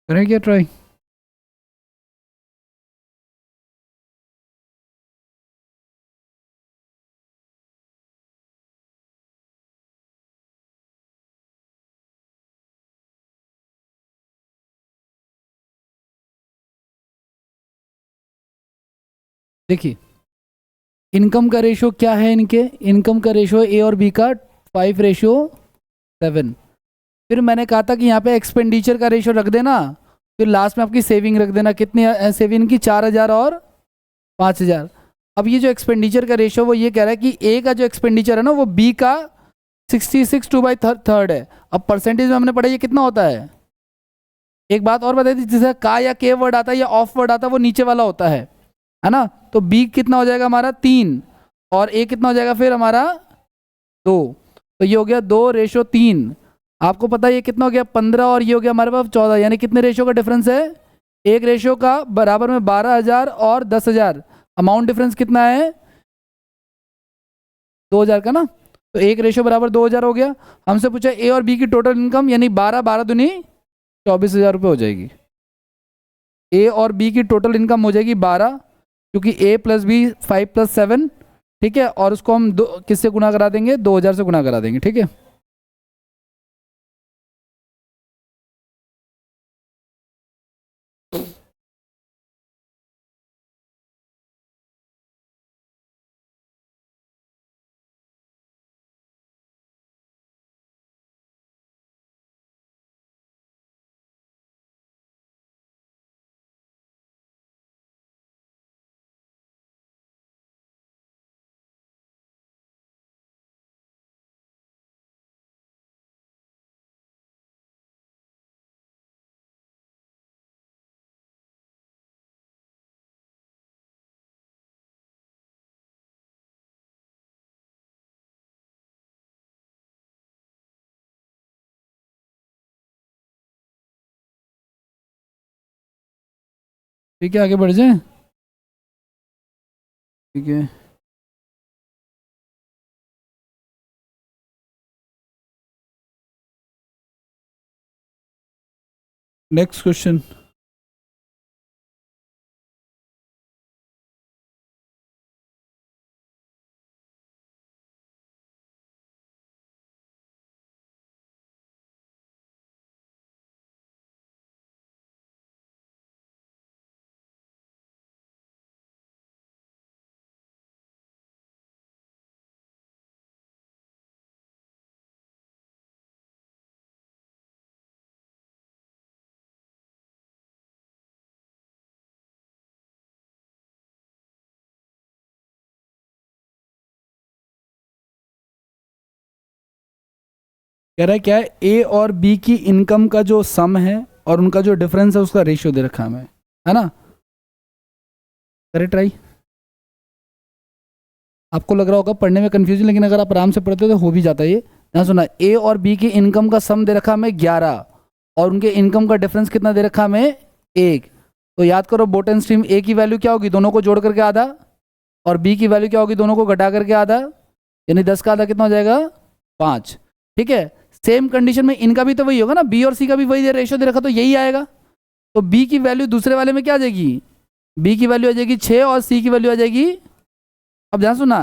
करें क्या ट्राई? देखिए इनकम का रेशो क्या है इनके, इनकम का रेशो ए और बी का 5:7। फिर मैंने कहा था कि यहाँ पे एक्सपेंडिचर का रेशो रख देना, फिर लास्ट में आपकी सेविंग रख देना। कितनी सेविंग की? 4,000 और 5,000। अब ये जो एक्सपेंडिचर का रेशो वो ये कह रहा है कि ए का जो एक्सपेंडिचर है ना वो बी का 66 2/3 है। अब परसेंटेज में हमने पढ़ा ये कितना होता है। एक बात और बता दी, जैसे का या के वर्ड आता है या ऑफ वर्ड आता है वो नीचे वाला होता है ना। तो बी कितना हो जाएगा हमारा 3, और ए कितना हो जाएगा फिर हमारा 2। तो ये हो गया 2:3। आपको पता है ये कितना हो गया 15, और ये हो गया हमारे पास 14। यानी कितने रेशियो का डिफरेंस है? एक रेशियो का बराबर में 12,000 और 10,000। अमाउंट डिफरेंस कितना है? 2,000 का ना। तो एक रेशियो बराबर 2,000 हो गया। हमसे पूछा ए और बी की टोटल इनकम, यानी 12 12 दूनी 24,000 रुपये हो जाएगी। ए और बी की टोटल इनकम हो जाएगी 12, क्योंकि ए प्लस बी 5 + 7, ठीक है। और उसको हम किससे गुना करा देंगे? 2,000 से गुना करा देंगे, ठीक है। ठीक है, आगे बढ़ जाए। ठीक है, नेक्स्ट क्वेश्चन। कह रहा है क्या है, ए और बी की इनकम का जो सम है और उनका जो डिफरेंस है उसका रेशियो दे रखा है हमें, है ना। करें ट्राई। आपको लग रहा होगा पढ़ने में कंफ्यूजन, लेकिन अगर आप आराम से पढ़ते हो तो हो भी जाता है ये। यहाँ सुना, ए और बी की इनकम का सम दे रखा हमें 11, और उनके इनकम का डिफरेंस कितना दे रखा हमें 1। तो याद करो बोट एंड स्ट्रीम, ए की वैल्यू क्या होगी? दोनों को जोड़ करके आधा, और बी की वैल्यू क्या होगी? दोनों को घटा करके आधा, यानी 10 का आधा कितना हो जाएगा? 5। ठीक है। सेम कंडीशन में इनका भी तो वही होगा ना, बी और सी का भी वही रेशियो दे रखा, तो यही आएगा। तो बी की वैल्यू दूसरे वाले में क्या आ जाएगी? बी की वैल्यू आ जाएगी 6 और सी की वैल्यू आ जाएगी, अब ध्यान सुना,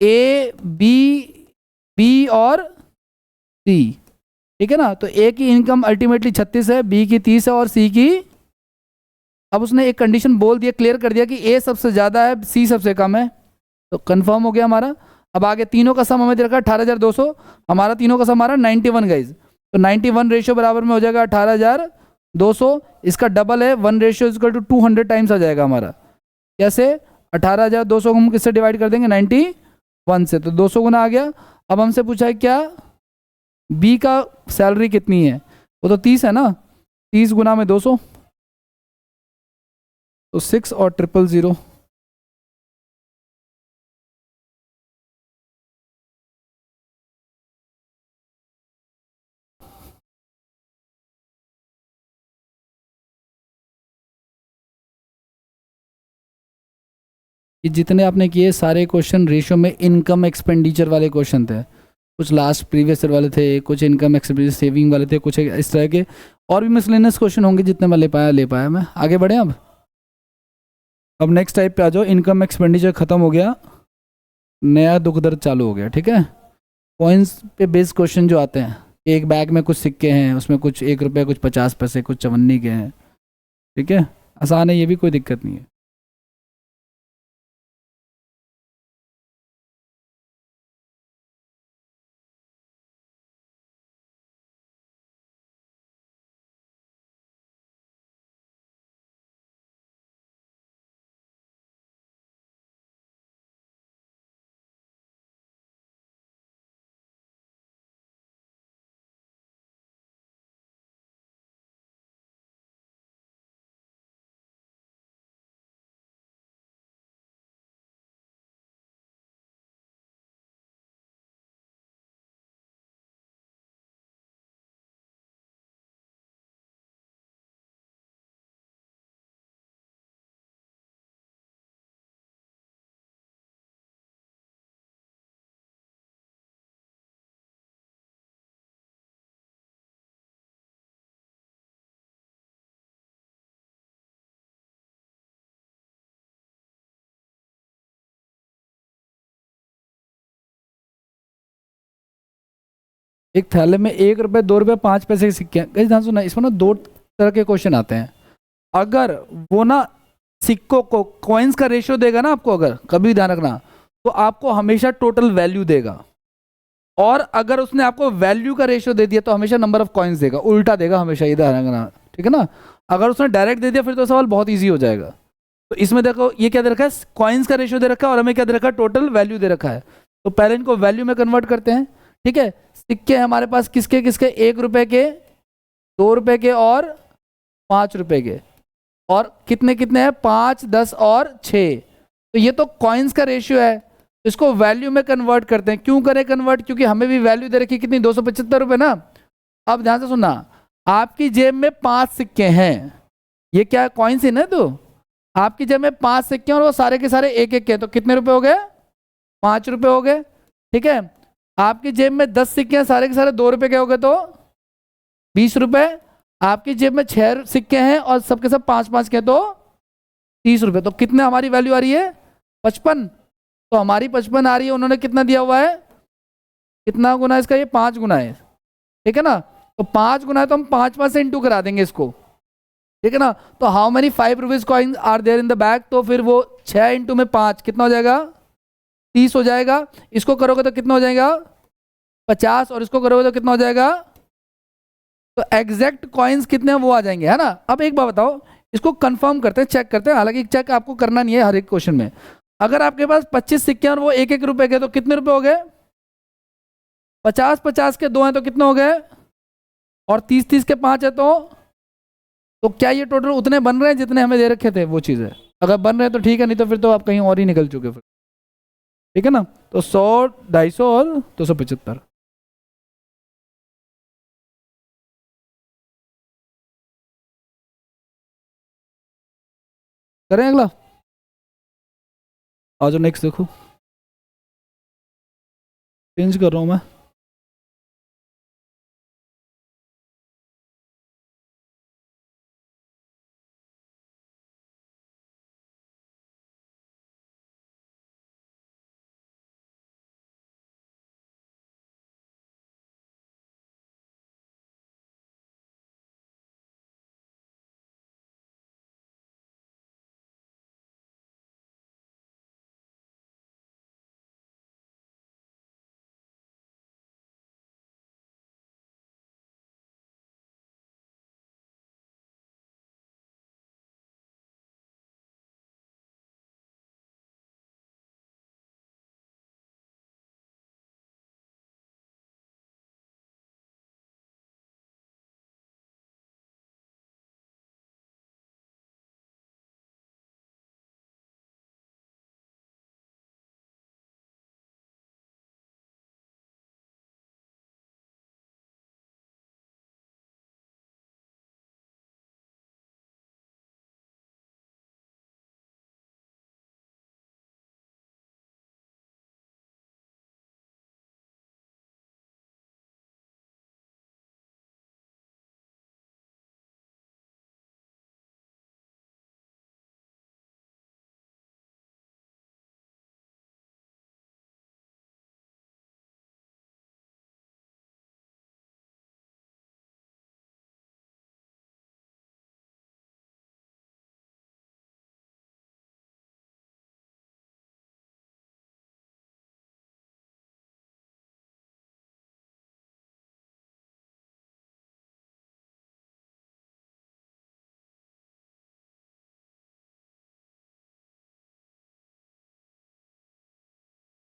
ए बी, बी और सी, ठीक है ना। तो ए की इनकम अल्टीमेटली 36 है, बी की 30 है और सी की, अब उसने एक कंडीशन बोल दिया, क्लियर कर दिया कि ए सबसे ज़्यादा है, सी सबसे कम है, तो कंफर्म हो गया हमारा। अब आगे तीनों का सम हमें दे रखा 18,200, हमारा तीनों का सम आ रहा 91 गाइज। तो 91 रेशियो बराबर में हो जाएगा 18,200, इसका डबल है 1:200 टाइम्स आ जाएगा हमारा। कैसे? 18,200 को हम किससे डिवाइड कर देंगे? 91 से, तो 200 गुना आ गया। अब हमसे पूछा है क्या, बी का सैलरी कितनी है? वो तो 30 है ना, 30 गुना में 200, तो 6 और 000। ये जितने आपने किए सारे क्वेश्चन रेशियो में इनकम एक्सपेंडिचर वाले क्वेश्चन थे। कुछ लास्ट प्रीवियस ईयर वाले थे, कुछ इनकम एक्सपेंडिचर सेविंग वाले थे, कुछ इस तरह के और भी मिसलेनियस क्वेश्चन होंगे, जितने मैं ले पाया मैं। आगे बढ़े अब नेक्स्ट टाइप पे आ जाओ। इनकम एक्सपेंडिचर खत्म हो गया, नया दुख दर्द चालू हो गया, ठीक है। कॉइन्स पे बेस्ड क्वेश्चन जो आते हैं, एक बैग में कुछ सिक्के हैं, उसमें कुछ 1 रुपये, कुछ 50 पैसे, कुछ 54 के हैं, ठीक है। आसान है, ये भी कोई दिक्कत नहीं है। एक थैले में 1 रुपये, 2 रुपये, 5 पैसे के सिक्के हैं। ध्यान सुना, इसमें ना दो तरह के क्वेश्चन आते हैं। अगर वो ना सिक्कों को कॉइन्स का रेशियो देगा ना आपको, अगर कभी ध्यान रखना, तो आपको हमेशा टोटल वैल्यू देगा। और अगर उसने आपको वैल्यू का रेशियो दे दिया तो हमेशा नंबर ऑफ कॉइन्स देगा, उल्टा देगा हमेशा, ये ध्यान रखना, ठीक है ना। अगर उसने डायरेक्ट दे दिया फिर तो सवाल बहुत ईजी हो जाएगा। तो इसमें देखो ये क्या दे रखा है, कॉइन्स का रेशियो दे रखा है, और हमें क्या दे रखा है, टोटल वैल्यू दे रखा है। तो पहले इनको वैल्यू में कन्वर्ट करते हैं, ठीक है। सिक्के हमारे पास किसके किसके, 1 रुपए के, 2 रुपए के और 5 रुपए के। और कितने कितने हैं, 5, 10 और 6। तो ये तो कॉइन्स का रेशियो है, इसको वैल्यू में कन्वर्ट करते हैं। क्यों करें कन्वर्ट, क्योंकि हमें भी वैल्यू दे रखी कितनी, 275 रुपये ना। अब ध्यान से सुनना, आपकी जेब में 5 सिक्के हैं, ये क्या कॉइन्स है ना, तो आपकी जेब में 5 सिक्के और वो सारे के सारे एक एक के, तो कितने रुपए हो गए, 5 रुपये हो गए, ठीक है। आपकी जेब में 10 सिक्के हैं, सारे के सारे 2 रुपए के हो गए, तो 20 रुपए। आपकी जेब में 6 सिक्के हैं और सबके सब 5 5 के, तो 30 रुपए। तो कितने हमारी वैल्यू आ रही है, 55। तो हमारी 55 आ रही है, उन्होंने कितना दिया हुआ है, कितना गुना है इसका, ये 5 गुना है, ठीक है ना। तो 5 गुना है तो हम 5 5 से इंटू करा देंगे इसको, ठीक है ना। तो how many 5 rupees coins are there in the bag, तो फिर वो 6 इंटू में 5 कितना हो जाएगा, 30 हो जाएगा। इसको करोगे तो कितना हो जाएगा, 50, और इसको करोगे तो कितना हो जाएगा। तो एग्जैक्ट कॉइन्स कितने हैं वो आ जाएंगे, है ना। अब एक बात बताओ, इसको कंफर्म करते हैं, चेक करते हैं। हालांकि चेक आपको करना नहीं है हर एक क्वेश्चन में। अगर आपके पास 25 सिक्के हैं और वो 1 1 रुपए के, तो कितने रुपए हो गए, 50 50 के 2 हैं तो कितने हो गए, और 30 30 के 5 है, तो क्या ये टोटल उतने बन रहे हैं जितने हमें दे रखे थे, वो चीज़ है। अगर बन रहे हैं तो ठीक है, नहीं तो फिर तो आप कहीं और ही निकल चुके फिर, ठीक है ना। तो 100, 250 और 275। करें अगला, आ जाओ नेक्स्ट देखो, चेंज कर रहा हूँ मैं।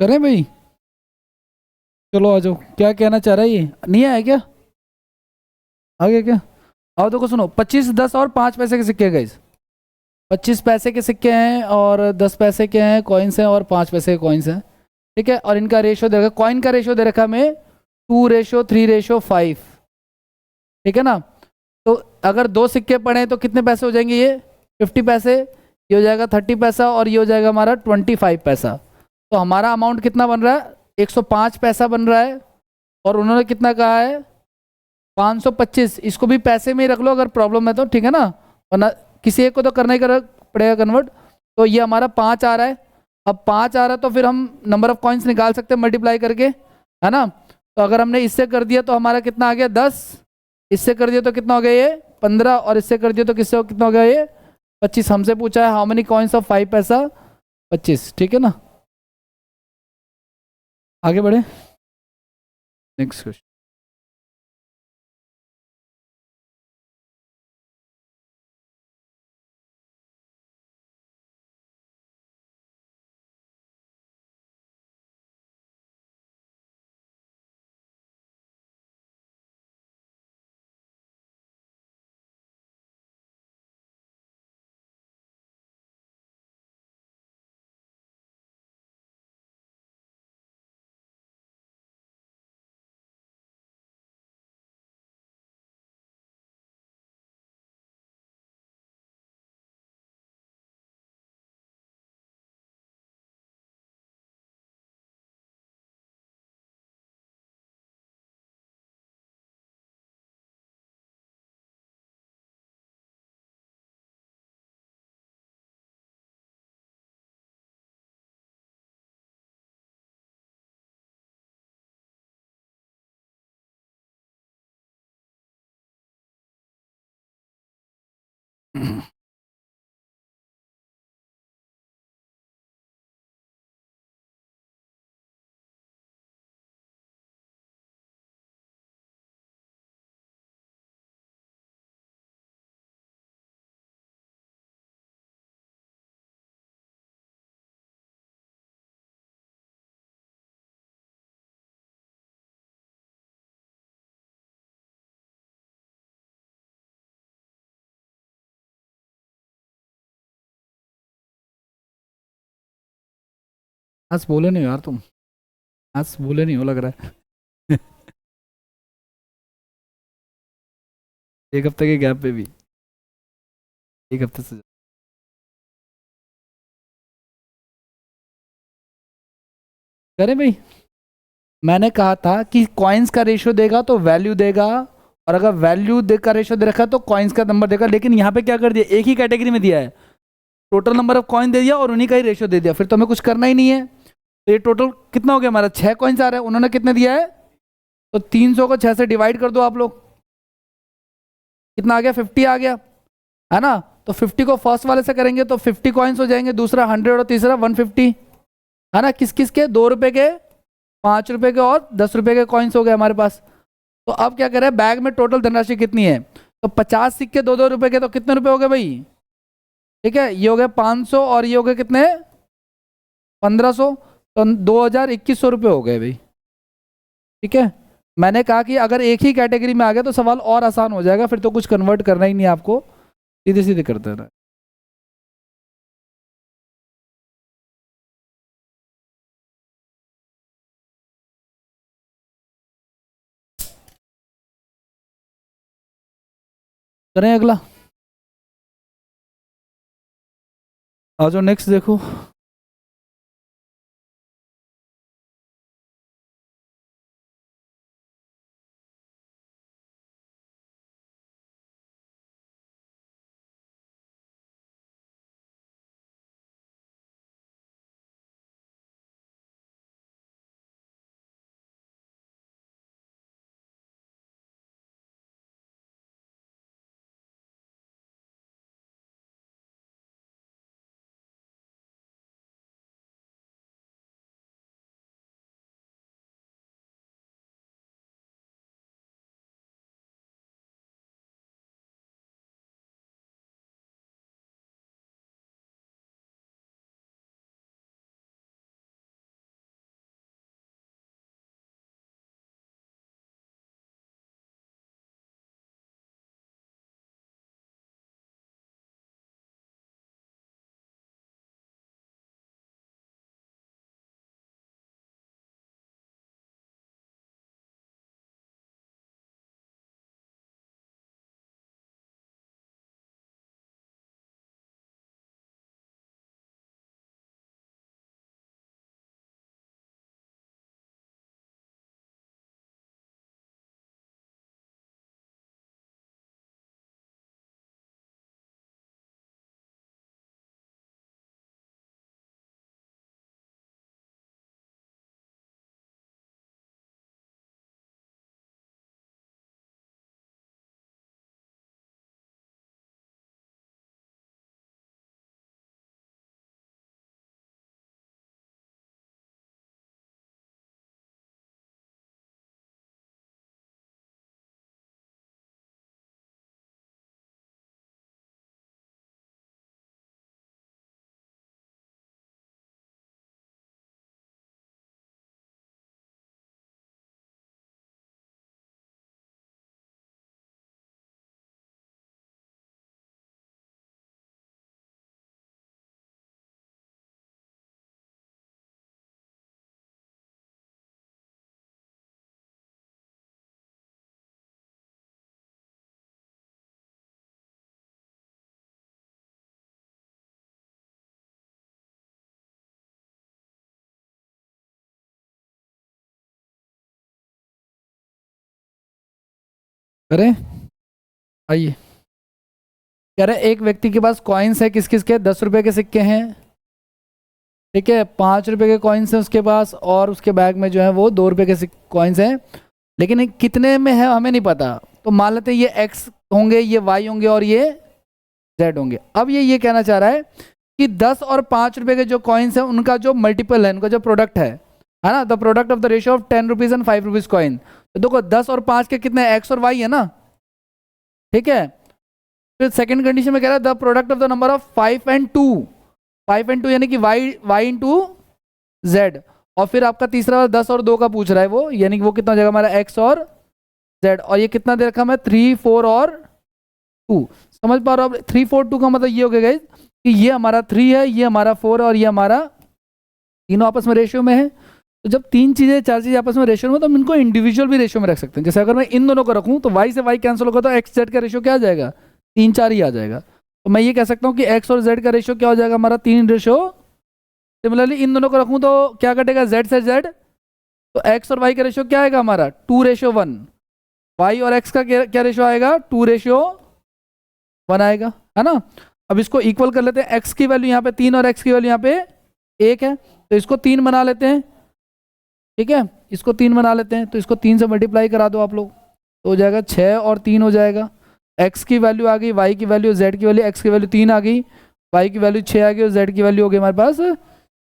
करें भाई? चलो आ जाओ, क्या कहना चाह रहा है ये? नहीं आया क्या? आ गया क्या? आओ देखो सुनो, 25, 10 और 5 पैसे के सिक्के हैं गाइस। 25 पैसे के सिक्के हैं और 10 पैसे के हैं, कॉइन्स हैं, और 5 पैसे के कॉइन्स हैं। ठीक है, और इनका रेशियो दे रखा, कॉइन का रेशियो दे रखा हमें 2:3:5। ठीक है ना? तो अगर दो सिक्के पड़े तो कितने पैसे हो जाएंगे ये? 50 पैसे, ये हो जाएगा 30 पैसा, और ये हो जाएगा हमारा 25 पैसा। तो हमारा अमाउंट कितना बन रहा है? 105 पैसा बन रहा है। और उन्होंने कितना कहा है? 525। इसको भी पैसे में ही रख लो अगर प्रॉब्लम है तो, ठीक है ना? वरना किसी एक को तो करना ही पड़ेगा कन्वर्ट। तो ये हमारा 5 आ रहा है। अब 5 आ रहा है तो फिर हम नंबर ऑफ कॉइन्स निकाल सकते हैं मल्टीप्लाई करके, है ना? तो अगर हमने इससे कर दिया तो हमारा कितना आ गया? 10। इससे कर दिया तो कितना हो गया ये? 15। और इससे कर दिया तो किससे कितना हो गया ये? 25। हमसे पूछा है हाउ मेनी कॉइन्स ऑफ 5 पैसा? 25। ठीक है ना? आगे बढ़े, नेक्स्ट क्वेश्चन। आज बोले नहीं हो यार तुम, आज बोले नहीं हो लग रहा है। एक हफ्ते के गैप पे भी, एक हफ्ते से। करें भाई? मैंने कहा था कि कॉइन्स का रेशियो देगा तो वैल्यू देगा, और अगर वैल्यू दे का रेशियो दे रखा है तो कॉइन्स का नंबर देगा। लेकिन यहाँ पे क्या कर दिया, एक ही कैटेगरी में दिया है, टोटल नंबर ऑफ कॉइन दे दिया और उन्हीं का ही रेशियो दे दिया, फिर तो हमें कुछ करना ही नहीं है। तो ये टोटल कितना हो गया हमारा? 6 कॉइन्स आ रहे हैं, उन्होंने कितने दिया है? तो 300 को 6 से डिवाइड कर दो आप लोग, कितना आ गया? 50 आ गया, है ना? तो 50 को फर्स्ट वाले से करेंगे तो 50 कॉइन्स हो जाएंगे, दूसरा 100 और तीसरा 150, है ना? किस किस के? 2 रुपए के, 5 रुपए के और 10 रुपए के कॉइन्स हो गए हमारे पास। तो अब क्या करें, बैग में टोटल धनराशि कितनी है? तो 50 सिक्के 2-2 रुपए के, तो कितने रुपए हो गए भाई? ठीक है, ये हो गए 500 और ये हो गए कितने? 1500। तो 2100 रुपये हो गए भाई। ठीक है, मैंने कहा कि अगर एक ही कैटेगरी में आ गया तो सवाल और आसान हो जाएगा, फिर तो कुछ कन्वर्ट करना ही नहीं है आपको, सीधे सीधे करते रहना है। करें अगला? आ जाओ नेक्स्ट देखो। करें, आइए। कह रहे एक व्यक्ति के पास कॉइन्स है, किस किस के, 10 रुपए के सिक्के हैं, ठीक है, 5 रुपए के कॉइन्स हैं उसके पास, और उसके बैग में जो है वो 2 रुपए के कॉइन्स हैं, लेकिन ये कितने में है हमें नहीं पता। तो मान लेते हैं ये एक्स होंगे, ये वाई होंगे, और ये जेड होंगे। अब ये कहना चाह रहा है कि 10 और 5 रुपए के जो कॉइन्स हैं उनका जो मल्टीपल है, उनका जो प्रोडक्ट है ना, the product of the ratio of 10 rupees and 5 rupees coin. तो देखो 10 और 5 के कितने, एक्स और वाई है ना, ठीक है। फिर सेकंड कंडीशन में कह रहा है the product of the number of 5 and 2, 5 and 2 यानी कि वाई इंटू जेड। और फिर आपका तीसरा 10 और 2 का पूछ रहा है वो, यानी कि वो कितना हो जाएगा हमारा एक्स और जेड। और ये कितना दे रखा है 3, 4 और 2। समझ पा रहे हो? अब 3, 4, 2 का मतलब ये हो गया guys, कि ये हमारा 3 है, ये हमारा 4 और ये हमारा, तीनों आपस में रेशियो में है। तो जब तीन चीजें चार चीजें आपस में रेशियो में, तो हम इनको इंडिविजुअल भी रेशियो में रख सकते हैं। जैसे अगर मैं इन दोनों को रखूं तो वाई से वाई कैंसिल होगा, तो एक्स जेड का रेशियो क्या आ जाएगा, 3, 4 ही आ जाएगा। तो मैं ये कह सकता हूँ कि एक्स और जेड का रेशियो क्या हो जाएगा हमारा, 3 रेशियो। सिमिलरली इन दोनों को रखूं तो क्या कटेगा, जेड से जेड, तो एक्स और वाई का रेशियो क्या आएगा हमारा, 2:1। वाई और एक्स का क्या रेशियो आएगा, 2:1 आएगा, है ना। अब इसको इक्वल कर लेते हैं, एक्स की वैल्यू यहाँ पे 3 और एक्स की वैल्यू यहाँ पे 1 है, तो इसको 3 बना लेते हैं, ठीक है। इसको 3 बना लेते हैं, तो इसको 3 से मल्टीप्लाई करा दो आप लोग, तो हो जाएगा 6 और 3 हो जाएगा। एक्स की वैल्यू आ गई, वाई की वैल्यू, जेड की वैल्यू, एक्स की वैल्यू 3 आ गई, वाई की वैल्यू 6 आ गई, और जेड की वैल्यू हो गई हमारे पास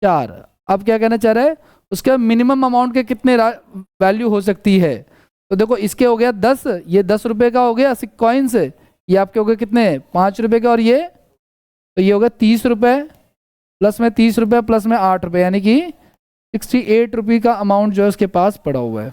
4। अब क्या कहना चाह रहा है, उसके मिनिमम अमाउंट के कितने वैल्यू हो सकती है। तो देखो इसके हो गया 10, ये 10 रुपए का हो गया कॉइन्स, ये आपके हो गए कितने, 5 रुपए के, और ये, तो ये हो गया 30 रुपए, प्लस में 30 रुपए, प्लस में 8 रुपए, यानी कि 68 रुपये का अमाउंट जो है उसके पास पड़ा हुआ है।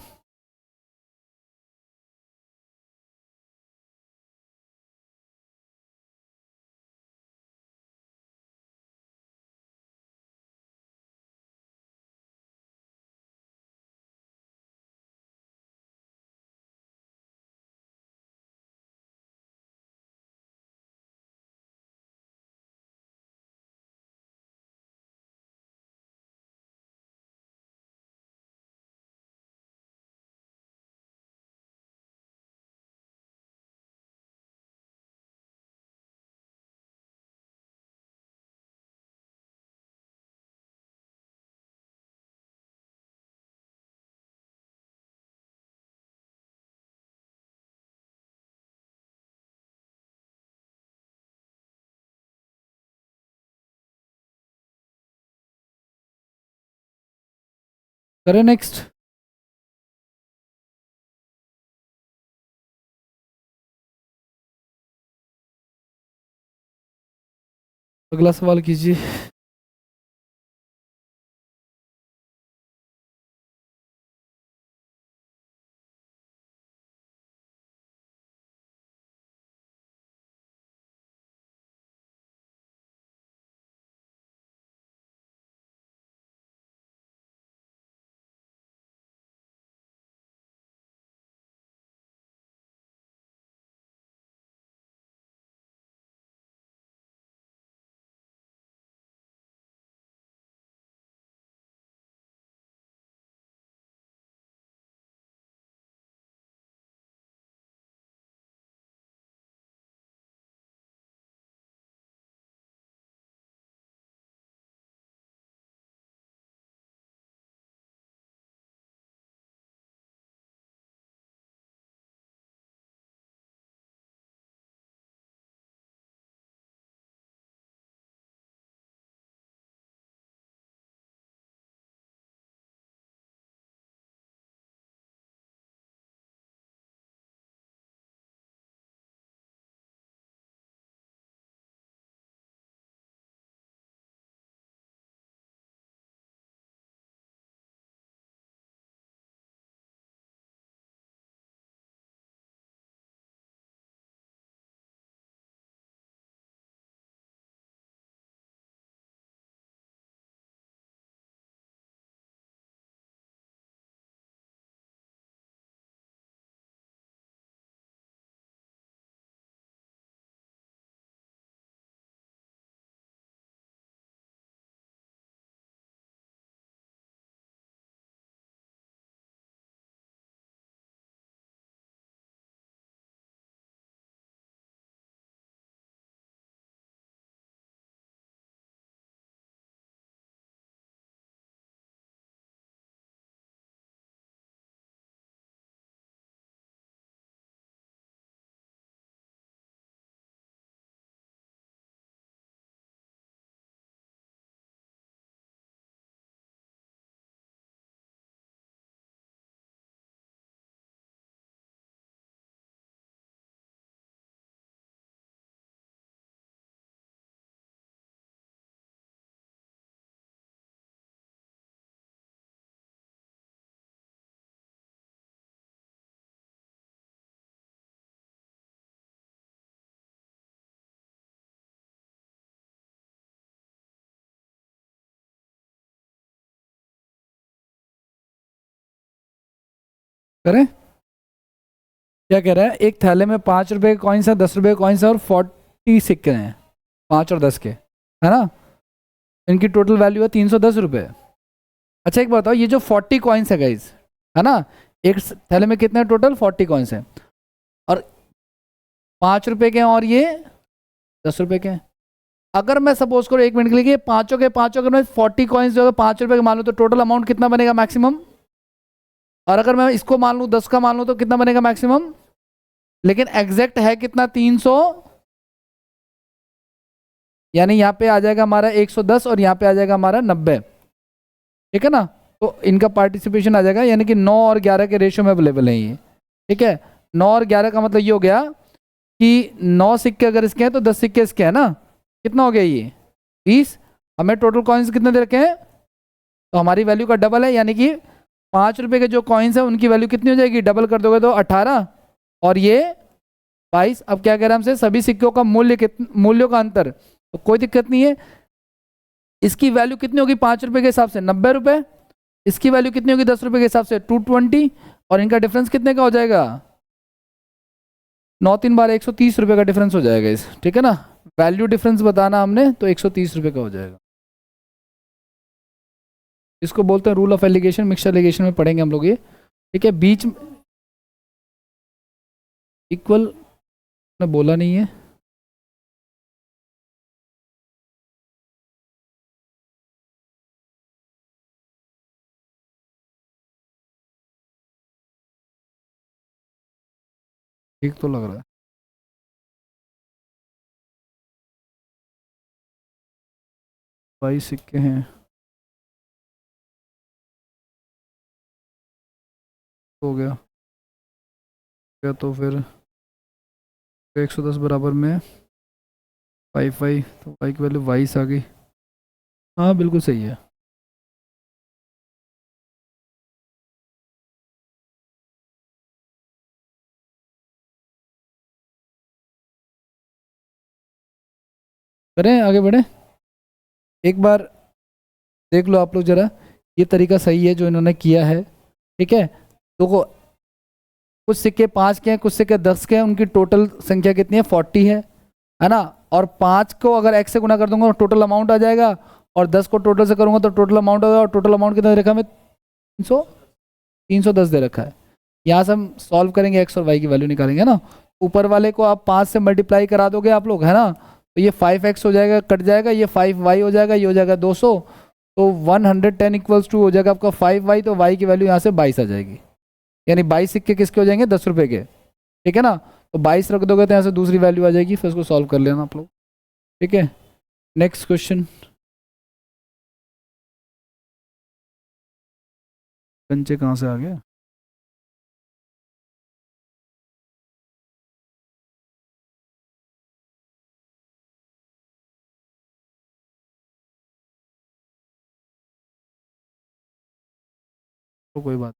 करें नेक्स्ट। अगला सवाल कीजिए। करें? क्या कह रहा है, एक थैले में 5 रुपए के कॉइन्स है, 10 रुपए के कॉइन्स है और 40 सिक्के हैं, 5 और 10 के, है ना? इनकी टोटल वैल्यू है 310 रुपये। अच्छा एक बताओ, ये जो 40 कॉइन्स है गाइज, है ना, एक थैले में कितने टोटल 40 कॉइन्स हैं, और 5 रुपए के हैं और ये 10 रुपए के हैं। अगर मैं सपोज करो 1 मिनट के लिए कि ये पांचों के पांचों, अगर मैं 40 कॉइन्स जो है 5 रुपए के मान लूँ, तो टोटल अमाउंट कितना बनेगा मैक्सिमम? और अगर मैं इसको मान लूँ 10 का मान लूँ, तो कितना बनेगा मैक्सिमम? लेकिन एग्जैक्ट है कितना? 300, यानी यहाँ पे आ जाएगा हमारा 110 और यहाँ पे आ जाएगा हमारा 90, ठीक है ना? तो इनका पार्टिसिपेशन आ जाएगा, यानी कि 9 और 11 के रेशियो में अवेलेबल है ये, ठीक है? 9 और 11 का मतलब ये हो गया कि 9 सिक्के अगर इसके हैं तो 10 सिक्के इसके हैं ना, कितना हो गया ये 20। हमें टोटल कॉइन्स कितने दे रखे हैं, तो हमारी वैल्यू का डबल है, यानी कि 5 रुपए के जो कॉइन्स है उनकी वैल्यू कितनी हो जाएगी, डबल कर दोगे तो 18 और ये 22। अब क्या कह रहे हैं हमसे, सभी सिक्कों का मूल्य मूल्यों का अंतर, तो कोई दिक्कत नहीं है। इसकी वैल्यू कितनी होगी 5 रुपए के हिसाब से, 90 रुपए। इसकी वैल्यू कितनी होगी 10 रुपए के हिसाब से, 220। और इनका डिफरेंस कितने का हो जाएगा, 9 3 12 130 रुपए का डिफरेंस हो जाएगा इस, ठीक है ना? वैल्यू डिफरेंस बताना हमने, तो 130 रुपए का हो जाएगा। इसको बोलते हैं rule of alligation, mixture alligation में पढ़ेंगे हम लोग ये, ठीक है? बीच में इक्वल ने बोला नहीं है, ठीक तो लग रहा है। 22 सिक्के हैं, हो गया क्या? तो फिर 110 बराबर में 5 तो y की वैल्यू 22 आ गई। हाँ बिल्कुल सही है। करें आगे बढ़े, एक बार देख लो आप लोग जरा, ये तरीका सही है जो इन्होंने किया है, ठीक है? तो कुछ सिक्के 5 के हैं, कुछ सिक्के 10 के हैं, उनकी टोटल संख्या कितनी है, 40 है ना? और 5 को अगर x से गुना कर दूंगा तो टोटल अमाउंट आ जाएगा, और 10 को टोटल से करूंगा तो टोटल अमाउंट आ जाएगा, और टोटल अमाउंट कितना दे रखा है हमें, 310 दे रखा है। यहाँ से हम सॉल्व करेंगे, एक्स और वाई की वैल्यू निकालेंगे ना। ऊपर वाले को आप 5 से मल्टीप्लाई करा दोगे आप लोग, है ना? तो ये 5x हो जाएगा, कट जाएगा, ये 5y हो जाएगा, ये हो जाएगा 200, तो 110 इक्वल्स टू हो जाएगा आपका 5y, तो y की वैल्यू यहाँ से 22 आ जाएगी, यानी 22 सिक्के किसके हो जाएंगे, 10 रुपए के, ठीक है ना? तो 22 रख दोगे तो यहाँ से दूसरी वैल्यू आ जाएगी, फिर उसको सॉल्व कर लेना आप लोग, ठीक है? Next question. कंचे कहाँ से आ गया? तो कोई बात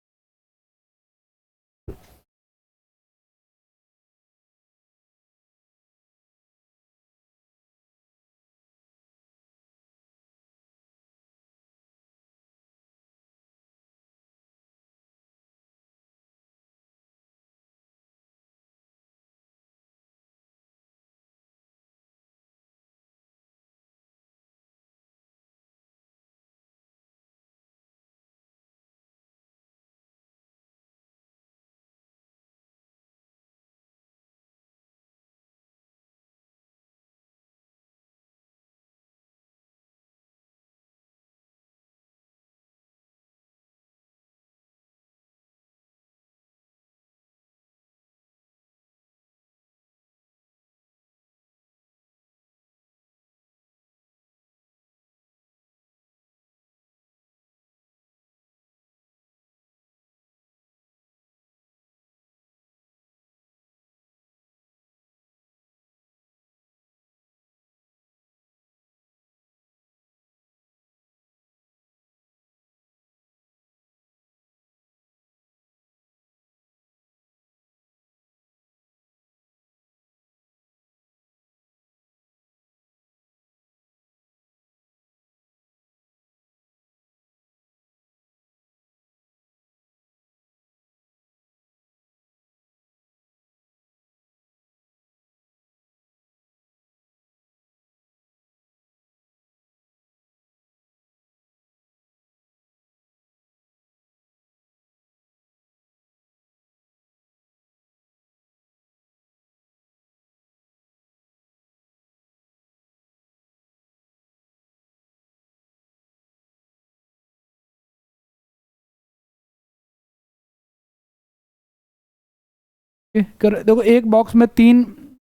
देखो एक बॉक्स में तीन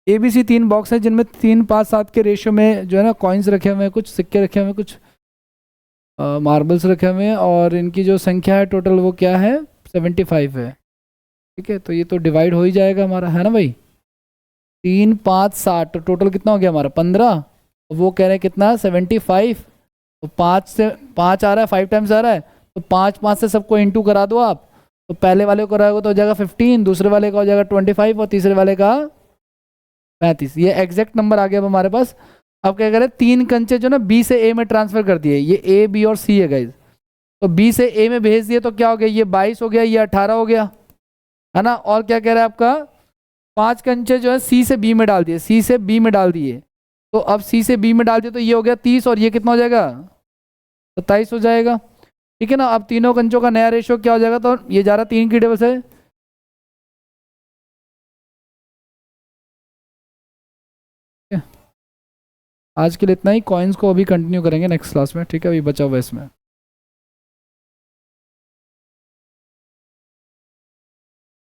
ABC 3 बॉक्स है जिनमें 3 5 7 के रेशियो में जो है ना कॉइन्स रखे हुए हैं, कुछ सिक्के रखे हुए हैं, कुछ मार्बल्स रखे हुए हैं, और इनकी जो संख्या है टोटल वो क्या है 75 है। ठीक है, तो ये तो डिवाइड हो ही जाएगा हमारा, है ना भाई। 3 5 7 तो टोटल कितना हो गया हमारा 15। वो कह रहे हैं कितना 75, तो 5 से 5 आ रहा है, 5 टाइम्स आ रहा है, तो 5 5 से सबको इंटू करा दो आप। तो पहले वाले को कराओगे तो हो जाएगा 15, दूसरे वाले का हो जाएगा 25 और तीसरे वाले का 35। ये एग्जैक्ट नंबर आ गया अब हमारे पास। अब क्या करें, 3 कंचे जो ना B से A में ट्रांसफर कर दिए, ये A B और C है गाइज। तो B से A में भेज दिए तो क्या हो गया, ये 22 हो गया, ये 18 हो गया, है ना। और क्या कह रहा है आपका, 5 कंचे जो है C से B में डाल दिए, C से B में डाल दिए। तो अब C से B में डाल दिए तो ये हो गया 30 और ये कितना हो जाएगा 27 हो जाएगा। ठीक है ना। अब तीनों कंचों का नया रेशियो क्या हो जाएगा, तो ये जा रहा 3 की टेबल से। आज के लिए इतना ही, कॉइन्स को अभी कंटिन्यू करेंगे नेक्स्ट क्लास में। ठीक है, अभी बचा हुआ है इसमें।